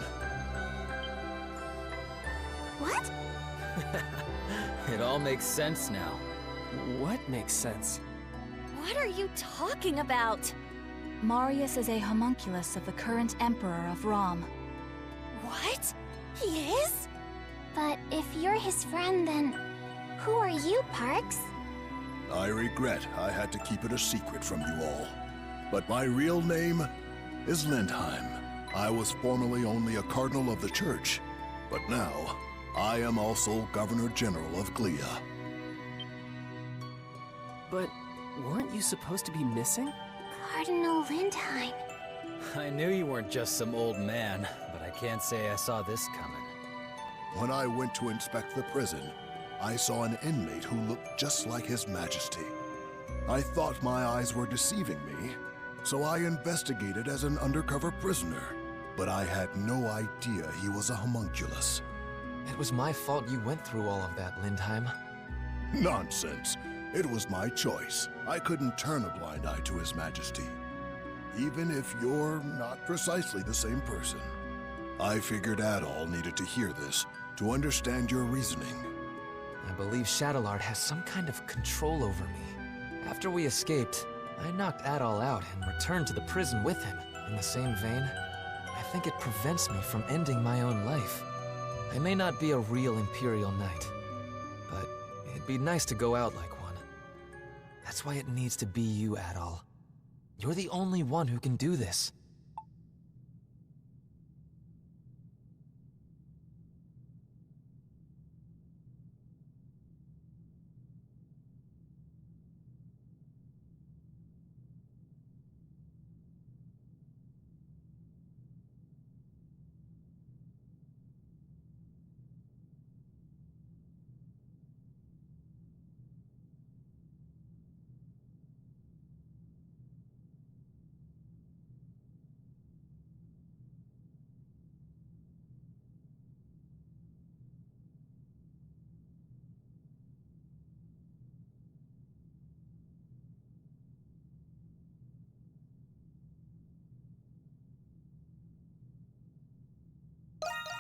Speaker 2: What?
Speaker 10: It all makes sense now.
Speaker 6: What makes sense?
Speaker 4: What are you talking about?
Speaker 12: Marius is a homunculus of the current Emperor of Rom.
Speaker 4: What? He is?
Speaker 2: But if you're his friend, then who are you, Parks?
Speaker 3: I regret I had to keep it a secret from you all. But my real name is Lindheim. I was formerly only a cardinal of the church, but now I am also Governor General of Glia.
Speaker 6: But weren't you supposed to be missing?
Speaker 2: Cardinal Lindheim.
Speaker 10: I knew you weren't just some old man, but I can't say I saw this coming.
Speaker 3: When I went to inspect the prison, I saw an inmate who looked just like His Majesty. I thought my eyes were deceiving me, so I investigated as an undercover prisoner. But I had no idea he was a homunculus.
Speaker 11: It was my fault you went through all of that, Lindheim.
Speaker 3: Nonsense. It was my choice. I couldn't turn a blind eye to His Majesty, even if you're not precisely the same person. I figured Adol needed to hear this to understand your reasoning.
Speaker 11: I believe Shadowlard has some kind of control over me. After we escaped, I knocked Adol out and returned to the prison with him. In the same vein, I think it prevents me from ending my own life. I may not be a real Imperial Knight, but it'd be nice to go out like one. That's why it needs to be you, Adol. You're the only one who can do this.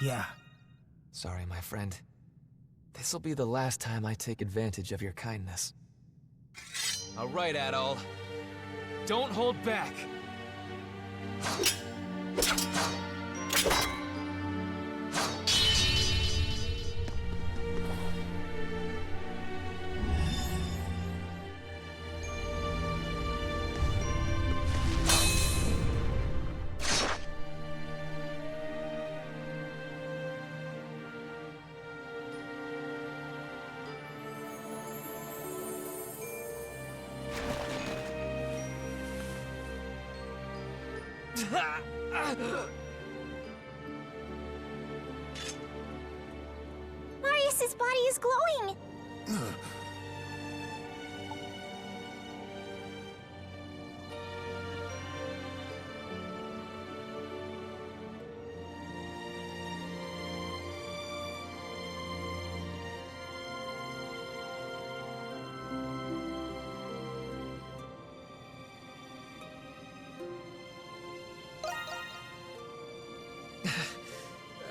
Speaker 5: Yeah.
Speaker 11: Sorry, my friend. This'll be the last time I take advantage of your kindness. All right, Adol. Don't hold back.
Speaker 2: Marius's body is glowing!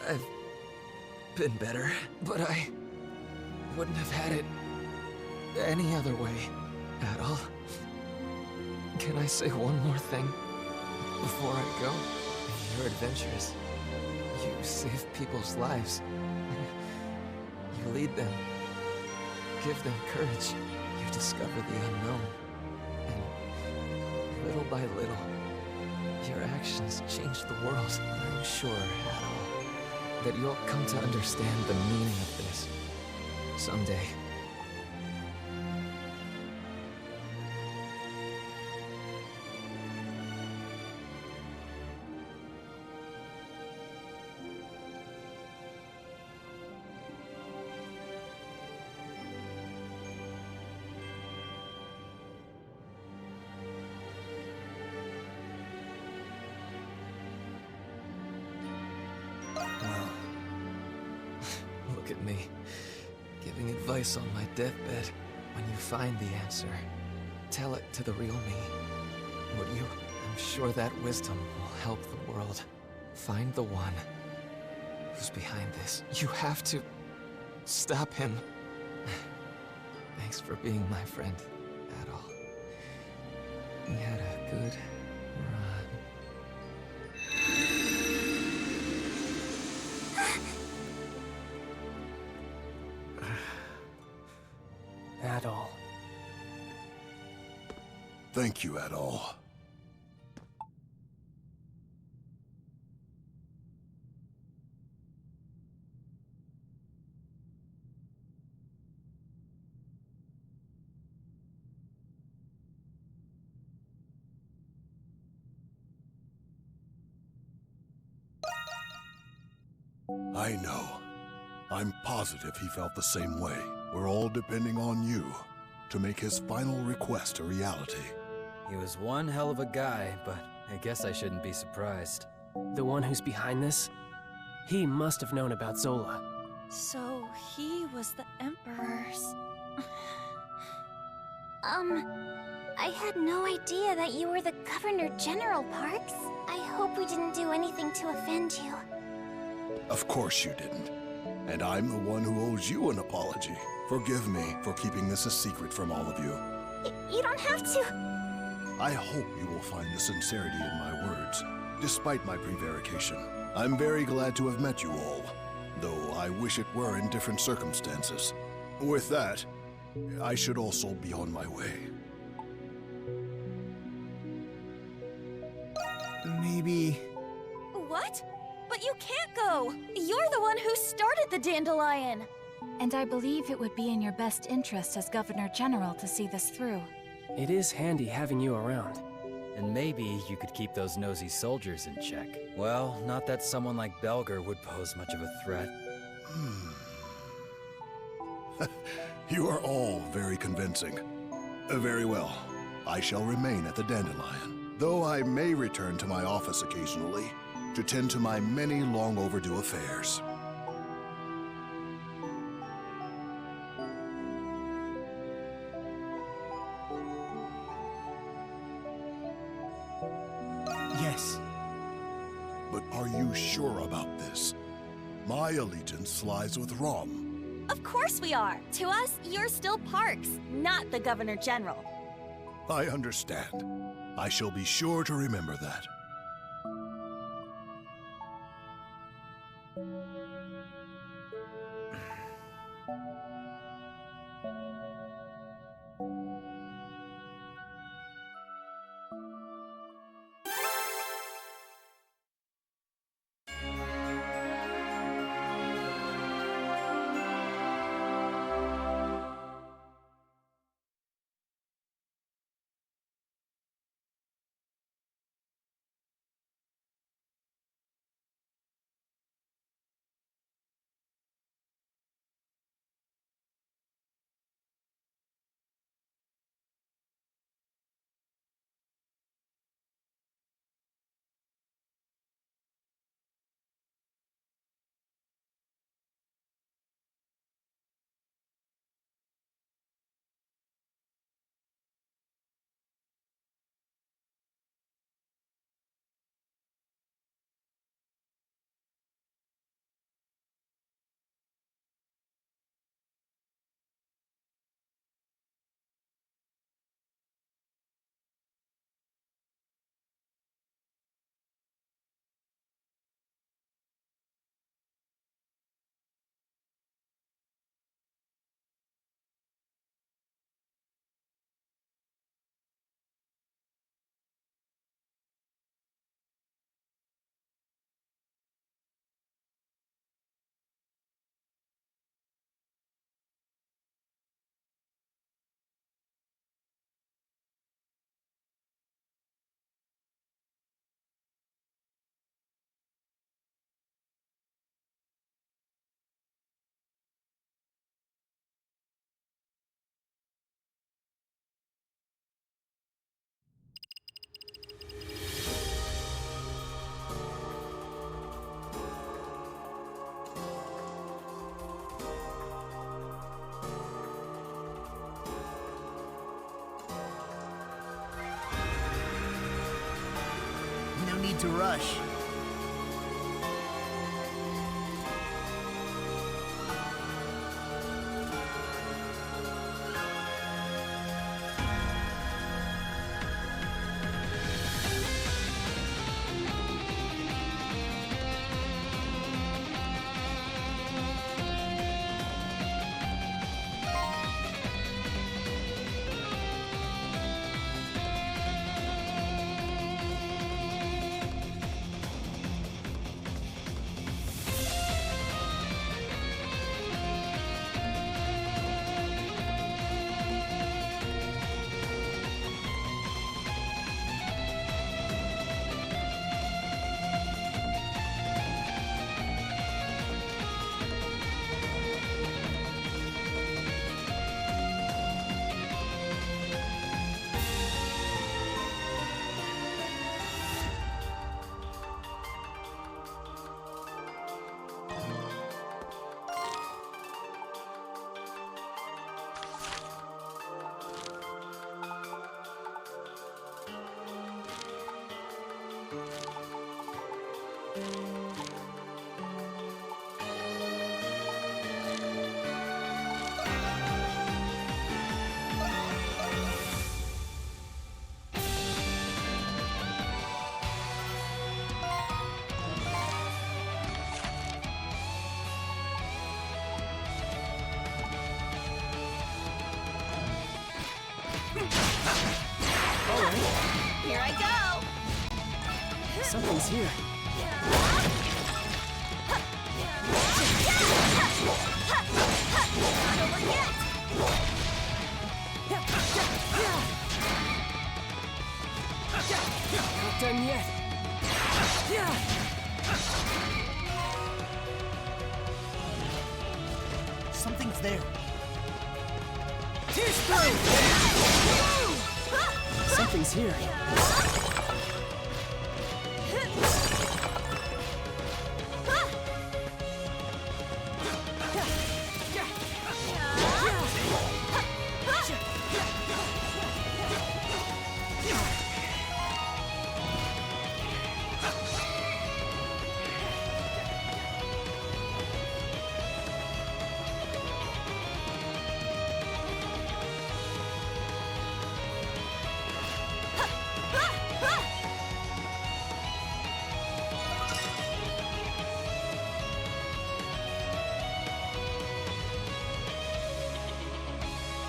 Speaker 11: I've been better, but wouldn't have had it any other way at all. Can I say one more thing before I go? Your adventures, you save people's lives. You lead them, give them courage. You discover the unknown. And little by little, your actions change the world. I'm sure, Adol, that you'll come to understand the meaning of this someday. Look at me, giving advice on my deathbed. When you find the answer, tell it to the real me. Would you? I'm sure that wisdom will help the world. Find the one who's behind this. You have to stop him. Thanks for being my friend, Adol. We had a good run.
Speaker 6: Adol.
Speaker 3: Thank you, Adol. I know. I'm positive he felt the same way. We're all depending on you to make his final request a reality.
Speaker 10: He was one hell of a guy, but I guess I shouldn't be surprised.
Speaker 6: The one who's behind this? He must have known about Zola.
Speaker 4: So he was the Emperor's...
Speaker 2: I had no idea that you were the Governor General, Parks. I hope we didn't do anything to offend you.
Speaker 3: Of course you didn't. And I'm the one who owes you an apology. Forgive me for keeping this a secret from all of you.
Speaker 2: You don't have to.
Speaker 3: I hope you will find the sincerity in my words, despite my prevarication. I'm very glad to have met you all, though I wish it were in different circumstances. With that, I should also be on my way.
Speaker 8: Maybe...
Speaker 4: What? But you can't go! You're the one who started the Dandelion!
Speaker 12: And I believe it would be in your best interest as Governor General to see this through.
Speaker 6: It is handy having you around.
Speaker 10: And maybe you could keep those nosy soldiers in check. Well, not that someone like Belger would pose much of a threat.
Speaker 3: You are all very convincing. Very well. I shall remain at the Dandelion, though I may return to my office occasionally to tend to my many long overdue affairs.
Speaker 8: Yes.
Speaker 3: But are you sure about this? My allegiance lies with Rom.
Speaker 4: Of course we are! To us, you're still Parks, not the Governor General.
Speaker 3: I understand. I shall be sure to remember that.
Speaker 8: to rush.
Speaker 7: Here I go!
Speaker 6: Something's here.
Speaker 7: Not over yet!
Speaker 6: Not done yet.
Speaker 8: Something's there.
Speaker 6: Something's here.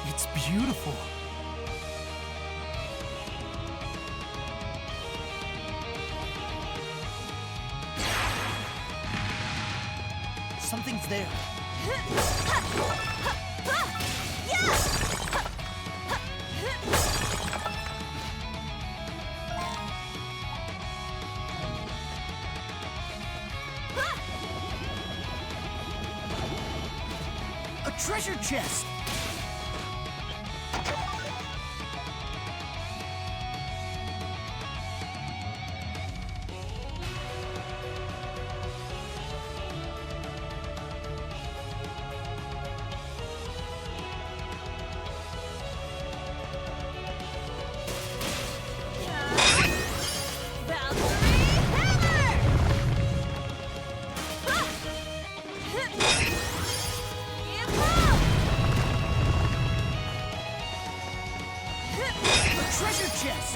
Speaker 8: It's beautiful. Something's there. A treasure chest! Treasure chest!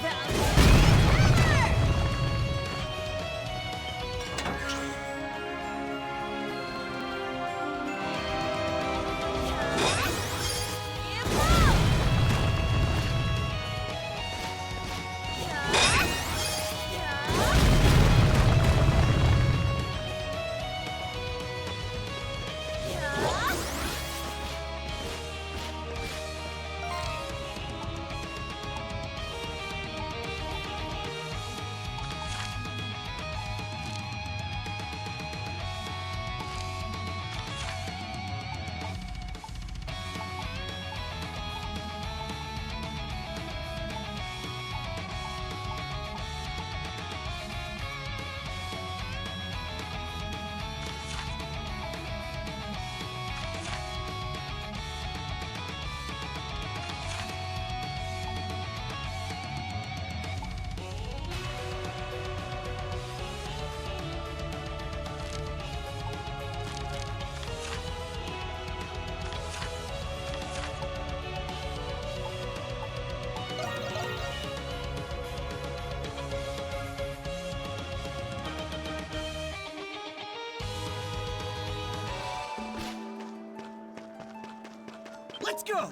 Speaker 8: Let's go!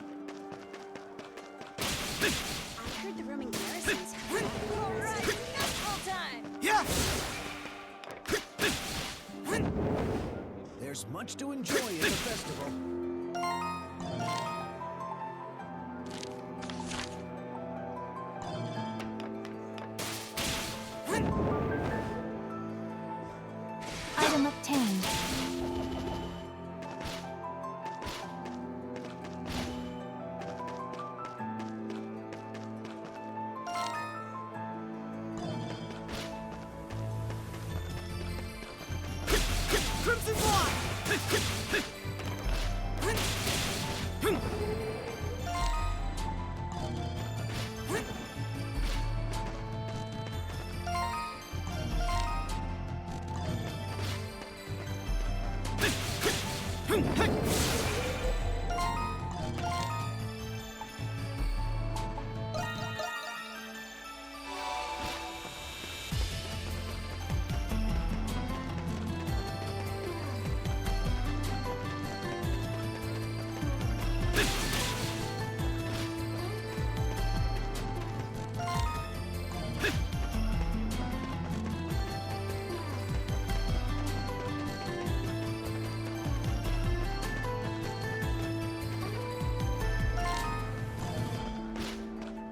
Speaker 7: I heard the rooming garrisons have
Speaker 4: Alright, nightfall time!
Speaker 8: Yeah! There's much to enjoy at the festival.
Speaker 12: Item obtained.
Speaker 8: Crimson Fly!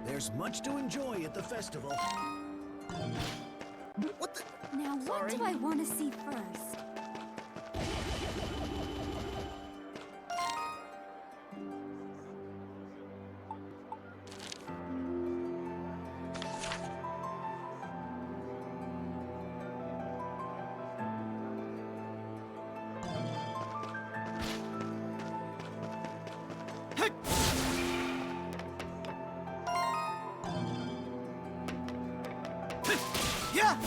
Speaker 8: There's much to enjoy at the festival. What the?
Speaker 7: Now, what do I want to see first?
Speaker 8: Yeah!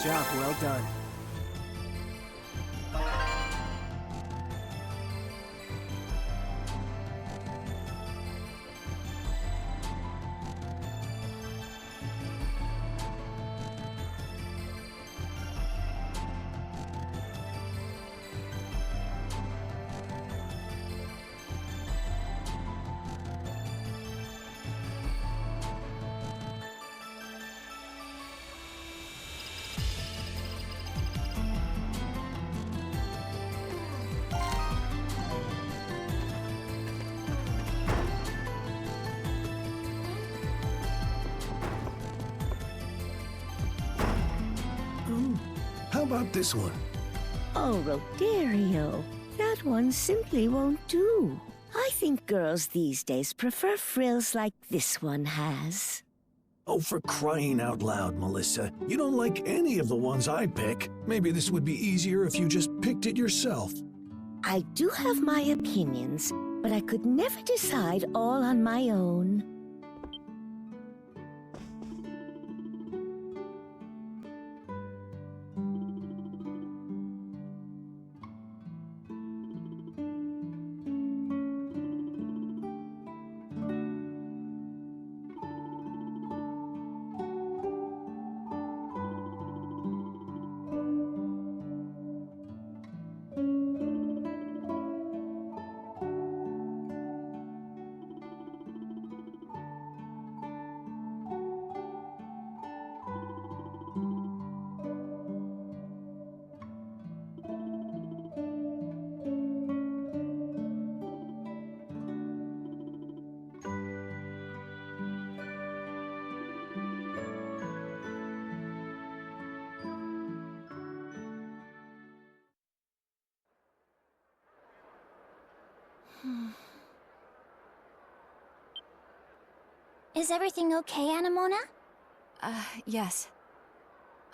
Speaker 6: Job well done.
Speaker 3: How about this one?
Speaker 7: Oh, Rodario, that one simply won't do. I think girls these days prefer frills like this one has.
Speaker 13: Oh, for crying out loud, Melissa. You don't like any of the ones I pick. Maybe this would be easier if you just picked it yourself.
Speaker 7: I do have my opinions, but I could never decide all on my own.
Speaker 2: Is everything okay, Anemona?
Speaker 12: Yes.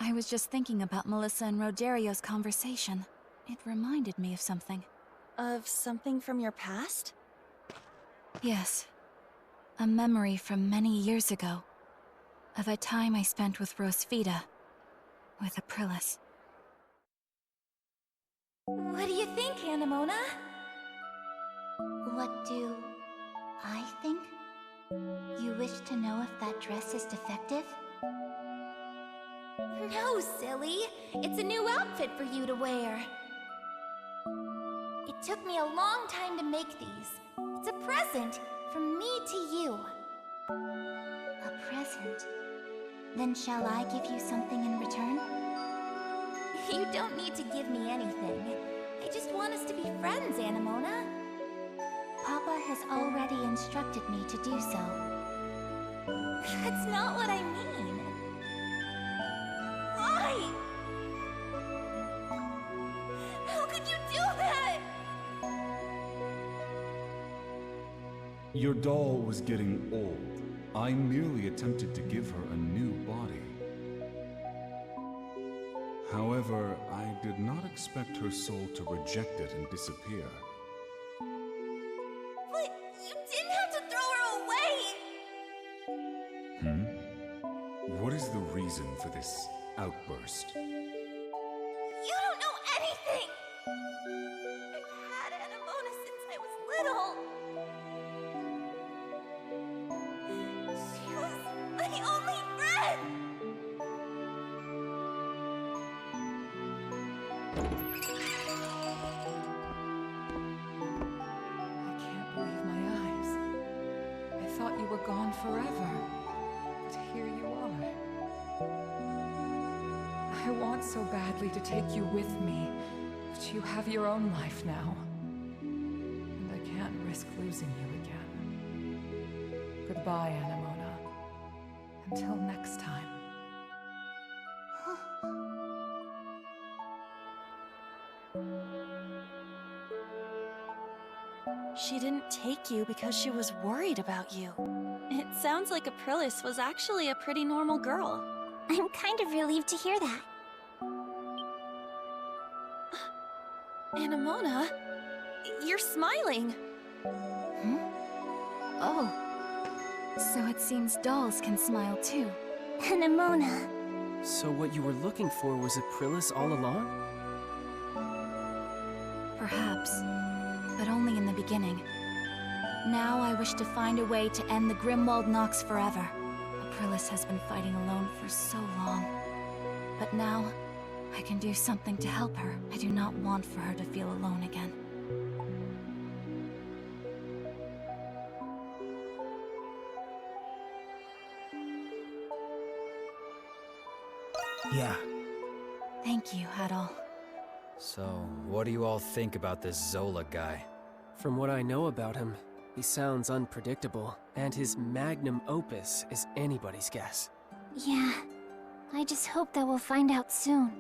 Speaker 12: I was just thinking about Melissa and Rodario's conversation. It reminded me of something.
Speaker 4: Of something from your past?
Speaker 12: Yes. A memory from many years ago. Of a time I spent with Rosvita. With Aprilis.
Speaker 2: What do you think, Anemona? What do I think? You wish to know if that dress is defective? No, silly. It's a new outfit for you to wear. It took me a long time to make these. It's a present from me to you. A present? Then shall I give you something in return? You don't need to give me anything. I just want us to be friends, Anemona. Papa has already instructed me to do so. That's not what I mean. Why? How could you do that?
Speaker 14: Your doll was getting old. I merely attempted to give her a new body. However, I did not expect her soul to reject it and disappear.
Speaker 2: But you didn't have to throw her away!
Speaker 14: What is the reason for this outburst?
Speaker 2: You don't know anything! I've had Anemona since I was little. She was my only friend!
Speaker 15: You were gone forever, but here you are. I want so badly to take you with me, but you have your own life now. And I can't risk losing you again. Goodbye, Anemona. Until next time.
Speaker 4: She didn't take you because she was worried about you. It sounds like Aprilis was actually a pretty normal girl.
Speaker 2: I'm kind of relieved to hear that.
Speaker 4: Anemona, you're smiling.
Speaker 12: Oh. So it seems dolls can smile too.
Speaker 2: Anemona,
Speaker 6: So what you were looking for was Aprilis all along?
Speaker 12: Perhaps, but only in the beginning. Now I wish to find a way to end the Grimwald Nox forever. Aprilis has been fighting alone for so long. But now, I can do something to help her. I do not want for her to feel alone again.
Speaker 13: Yeah.
Speaker 12: Thank you, Hadal.
Speaker 10: So, what do you all think about this Zola guy?
Speaker 6: From what I know about him, he sounds unpredictable, and his magnum opus is anybody's guess.
Speaker 2: Yeah. I just hope that we'll find out soon.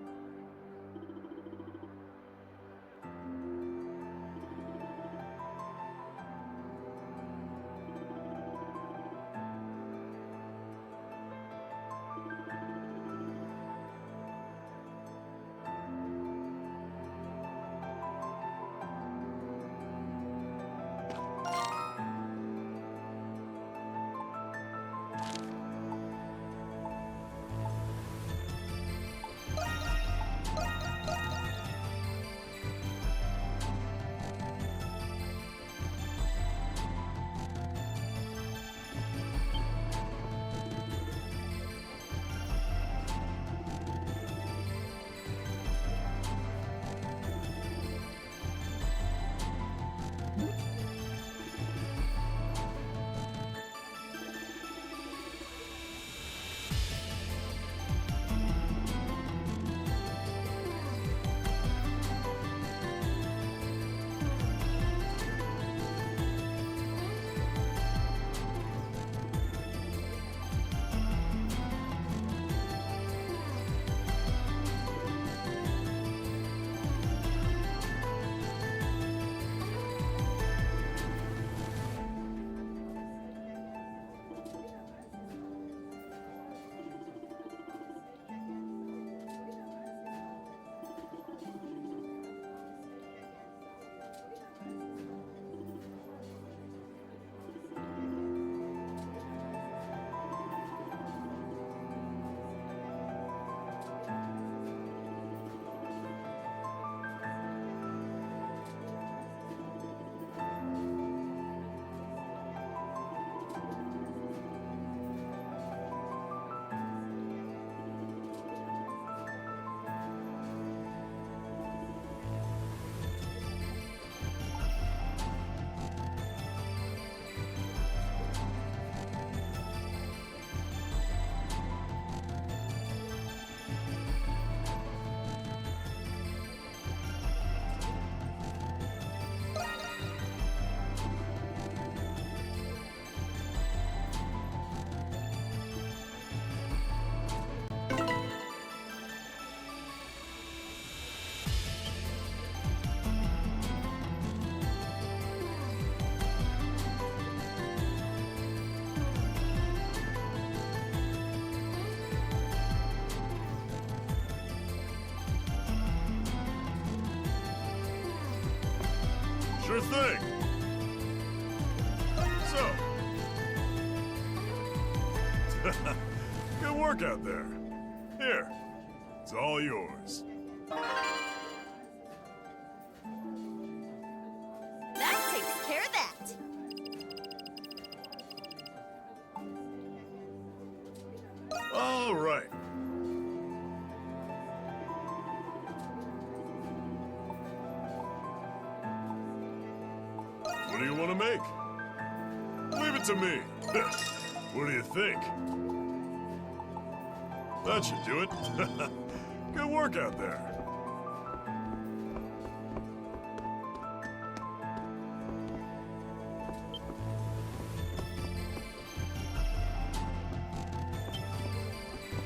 Speaker 16: Sure thing. So. Good work out there. Here. It's all yours.
Speaker 17: That takes care of that.
Speaker 16: All right. What do you want to make? Leave it to me. What do you think? That should do it. Good work out there.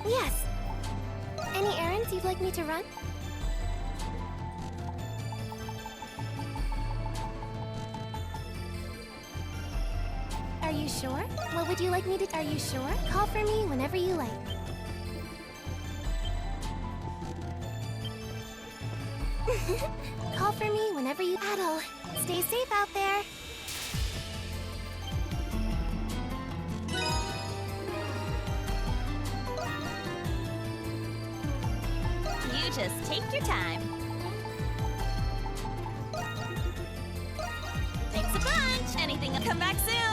Speaker 2: Yes. Any errands you'd like me to run? Are you sure? What would you like me to... Are you sure? Call for me whenever you like. Call for me whenever you... Adel, stay safe out there.
Speaker 17: just take your time. Thanks a bunch. Anything will come back soon.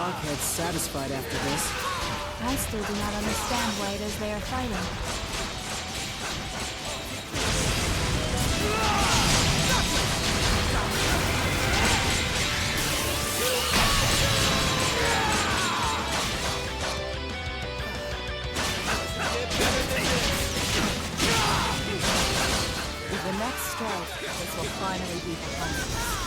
Speaker 6: blockheads satisfied after this.
Speaker 12: I still do not understand why it is they are fighting. With the next strike, this will finally be behind us.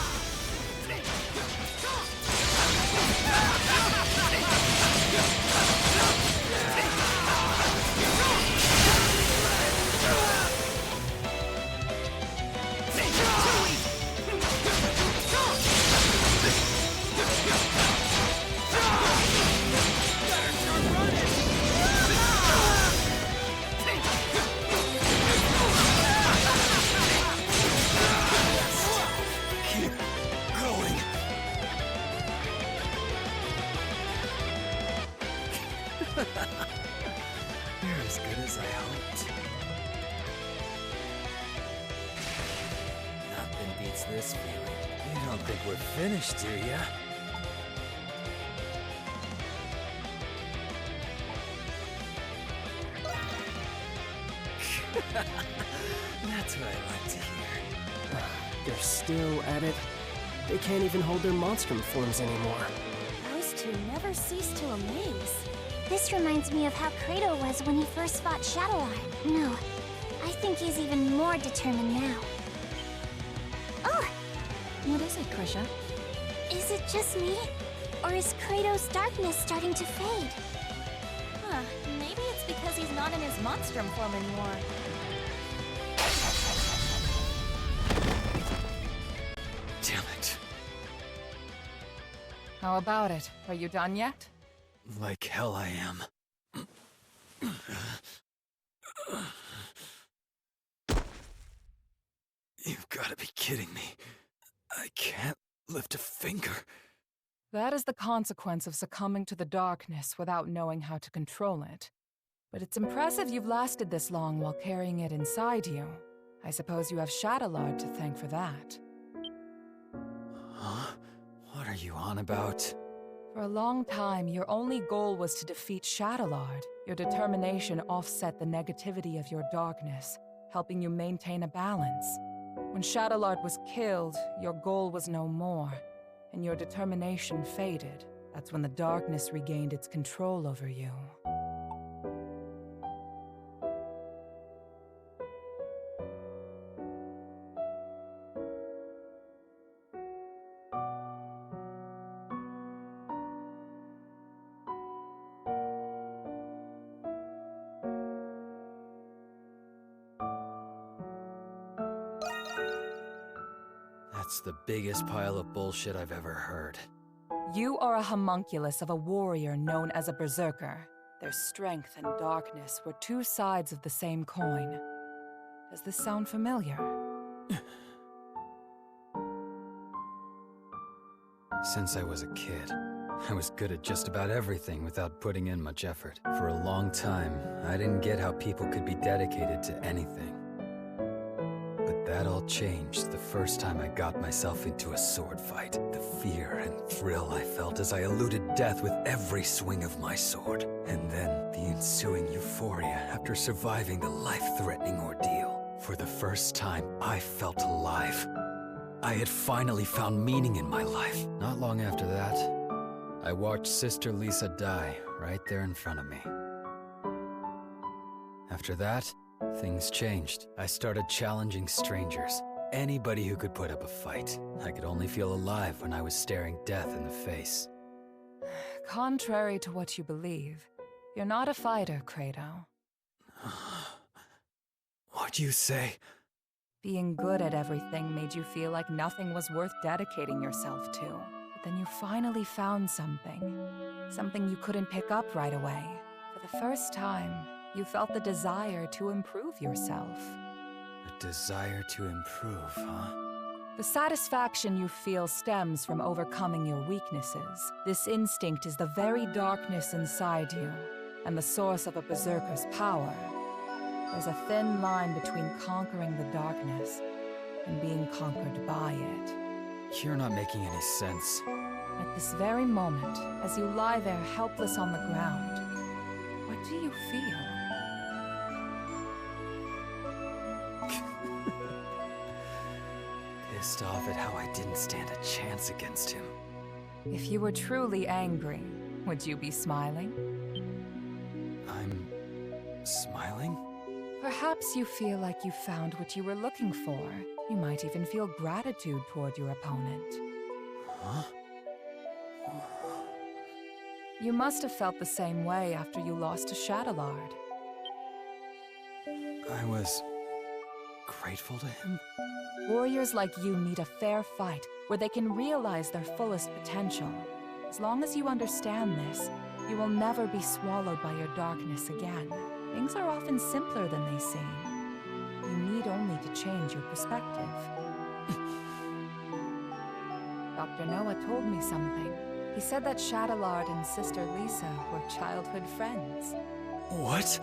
Speaker 10: You're as good as I hoped. Nothing beats this feeling. You don't think we're finished, do ya? That's what I like to hear.
Speaker 6: They're still at it. They can't even hold their Monstrum forms anymore.
Speaker 2: Those two never cease to amaze. This reminds me of how Kratos was when he first fought Shadowlord. No, I think he's even more determined now. Oh!
Speaker 12: What is it, Krisha?
Speaker 2: Is it just me? Or is Kratos' darkness starting to fade?
Speaker 17: Huh, maybe it's because he's not in his Monstrum form anymore.
Speaker 10: Damn it.
Speaker 15: How about it? Are you done yet?
Speaker 10: Like hell I am. You've got to be kidding me. I can't lift a finger.
Speaker 15: That is the consequence of succumbing to the darkness without knowing how to control it. But it's impressive you've lasted this long while carrying it inside you. I suppose you have Shadowlord to thank for that.
Speaker 10: Huh? What are you on about?
Speaker 15: For a long time, your only goal was to defeat Shadowlord. Your determination offset the negativity of your darkness, helping you maintain a balance. When Shadowlord was killed, your goal was no more, and your determination faded. That's when the darkness regained its control over you.
Speaker 10: That's the biggest pile of bullshit I've ever heard.
Speaker 15: You are a homunculus of a warrior known as a berserker. Their strength and darkness were two sides of the same coin. Does this sound familiar?
Speaker 10: Since I was a kid, I was good at just about everything without putting in much effort. For a long time, I didn't get how people could be dedicated to anything. But that all changed the first time I got myself into a sword fight. The fear and thrill I felt as I eluded death with every swing of my sword. And then the ensuing euphoria after surviving the life-threatening ordeal. For the first time, I felt alive. I had finally found meaning in my life. Not long after that, I watched Sister Lisa die right there in front of me. After that, things changed. I started challenging strangers. Anybody who could put up a fight. I could only feel alive when I was staring death in the face.
Speaker 15: Contrary to what you believe, you're not a fighter, Kratos.
Speaker 10: What'd you say?
Speaker 15: Being good at everything made you feel like nothing was worth dedicating yourself to. But then you finally found something. Something you couldn't pick up right away. For the first time, you felt the desire to improve yourself.
Speaker 10: A desire to improve, huh?
Speaker 15: The satisfaction you feel stems from overcoming your weaknesses. This instinct is the very darkness inside you, and the source of a berserker's power. There's a thin line between conquering the darkness and being conquered by it.
Speaker 10: You're not making any sense.
Speaker 15: At this very moment, as you lie there helpless on the ground, what do you feel?
Speaker 10: Pissed off at how I didn't stand a chance against him.
Speaker 15: If you were truly angry, would you be smiling?
Speaker 10: I'm smiling?
Speaker 15: Perhaps you feel like you found what you were looking for. You might even feel gratitude toward your opponent.
Speaker 10: Huh?
Speaker 15: You must have felt the same way after you lost to Shadowlard.
Speaker 10: I was grateful to him?
Speaker 15: Warriors like you need a fair fight where they can realize their fullest potential. As long as you understand this, you will never be swallowed by your darkness again. Things are often simpler than they seem. You need only to change your perspective. Dr. Noah told me something. He said that Shadowlard and Sister Lisa were childhood friends.
Speaker 10: What?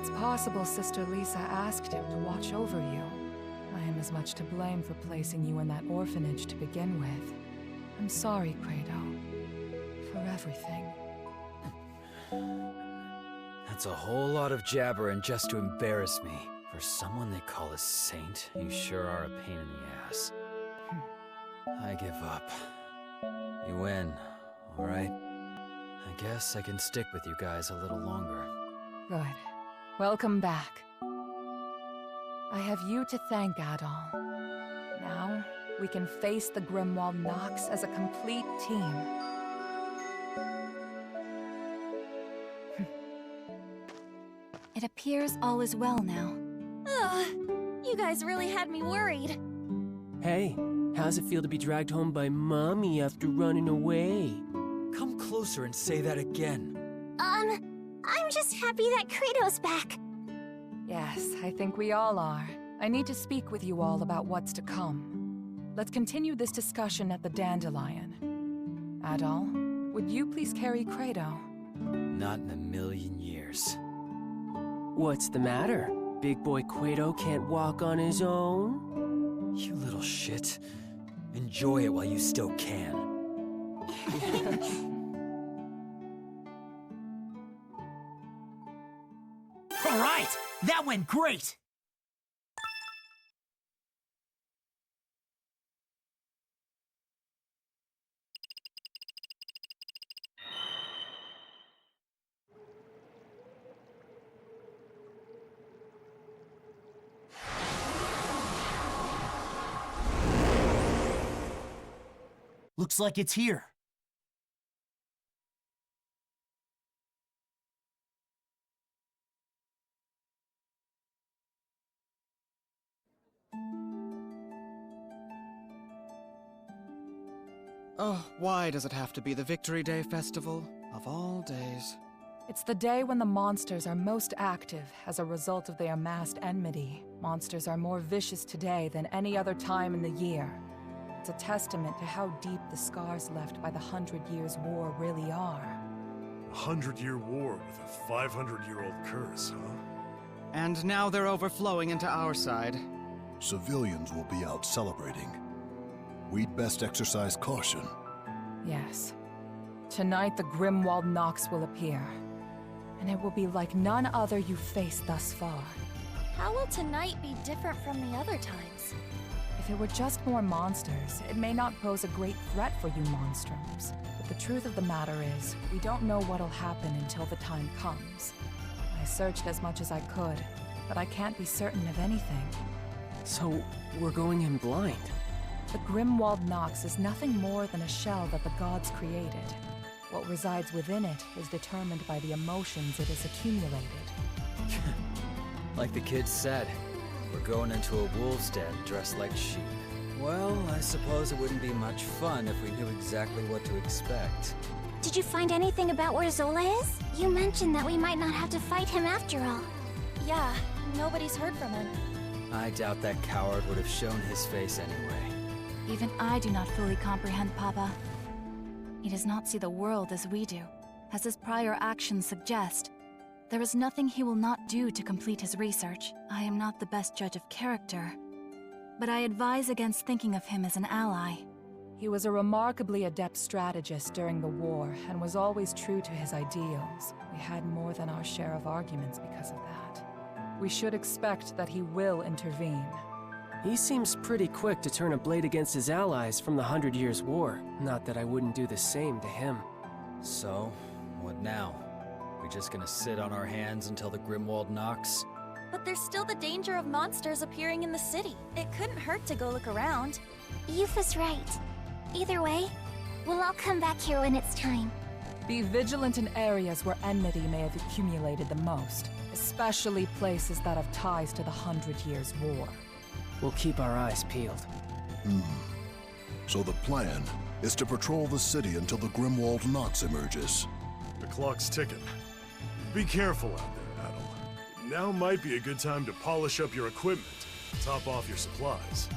Speaker 15: It's possible Sister Lisa asked him to watch over you. I am as much to blame for placing you in that orphanage to begin with. I'm sorry, Credo. For everything.
Speaker 10: That's a whole lot of jabbering just to embarrass me. For someone they call a saint, you sure are a pain in the ass. I give up. You win, alright? I guess I can stick with you guys a little longer.
Speaker 15: Good. Welcome back. I have you to thank, Adol. Now, we can face the Grimwald Nox as a complete team.
Speaker 12: It appears all is well now.
Speaker 4: Ugh, you guys really had me worried.
Speaker 6: Hey, how's it feel to be dragged home by Mommy after running away?
Speaker 10: Come closer and say that again.
Speaker 2: I'm just happy that Kratos back.
Speaker 15: Yes, I think we all are. I need to speak with you all about what's to come. Let's continue this discussion at the Dandelion. Adol, would you please carry Credo?
Speaker 10: Not in a million years.
Speaker 6: What's the matter? Big boy Quato can't walk on his own?
Speaker 10: You little shit. Enjoy it while you still can.
Speaker 1: All right, that went great. Looks like it's here.
Speaker 18: Oh, why does it have to be the Victory Day festival? Of all days.
Speaker 15: It's the day when the monsters are most active as a result of their amassed enmity. Monsters are more vicious today than any other time in the year. It's a testament to how deep the scars left by the 100 Years' War really are.
Speaker 16: A 100-year war with a 500-year-old curse, huh?
Speaker 18: And now they're overflowing into our side.
Speaker 3: Civilians will be out celebrating. We'd best exercise caution.
Speaker 15: Yes. Tonight the Grimwald Nox will appear. And it will be like none other you've faced thus far.
Speaker 17: How will tonight be different from the other times?
Speaker 15: If it were just more monsters, it may not pose a great threat for you Monstrums. But the truth of the matter is, we don't know what'll happen until the time comes. I searched as much as I could, but I can't be certain of anything.
Speaker 6: So, we're going in blind?
Speaker 15: The Grimwald Nox is nothing more than a shell that the gods created. What resides within it is determined by the emotions it has accumulated.
Speaker 10: Like the kid said, we're going into a wolf's den dressed like sheep. Well, I suppose it wouldn't be much fun if we knew exactly what to expect.
Speaker 2: Did you find anything about where Zola is? You mentioned that we might not have to fight him after all.
Speaker 17: Yeah, nobody's heard from him.
Speaker 10: I doubt that coward would have shown his face anyway.
Speaker 12: Even I do not fully comprehend Papa. He does not see the world as we do, as his prior actions suggest. There is nothing he will not do to complete his research. I am not the best judge of character, but I advise against thinking of him as an ally.
Speaker 15: He was a remarkably adept strategist during the war and was always true to his ideals. We had more than our share of arguments because of that. We should expect that he will intervene.
Speaker 6: He seems pretty quick to turn a blade against his allies from the 100 Years' War. Not that I wouldn't do the same to him.
Speaker 10: So, what now? We just gonna sit on our hands until the Grimwald knocks?
Speaker 4: But there's still the danger of monsters appearing in the city. It couldn't hurt to go look around.
Speaker 2: Yufa's right. Either way, we'll all come back here when it's time.
Speaker 15: Be vigilant in areas where enmity may have accumulated the most, especially places that have ties to the 100 Years' War.
Speaker 6: We'll keep our eyes peeled.
Speaker 3: So the plan is to patrol the city until the Grimwald Knox emerges.
Speaker 16: The clock's ticking. Be careful out there, Adam. Now might be a good time to polish up your equipment, top off your supplies.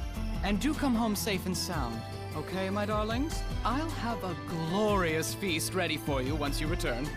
Speaker 18: And do come home safe and sound, okay, my darlings? I'll have a glorious feast ready for you once you return.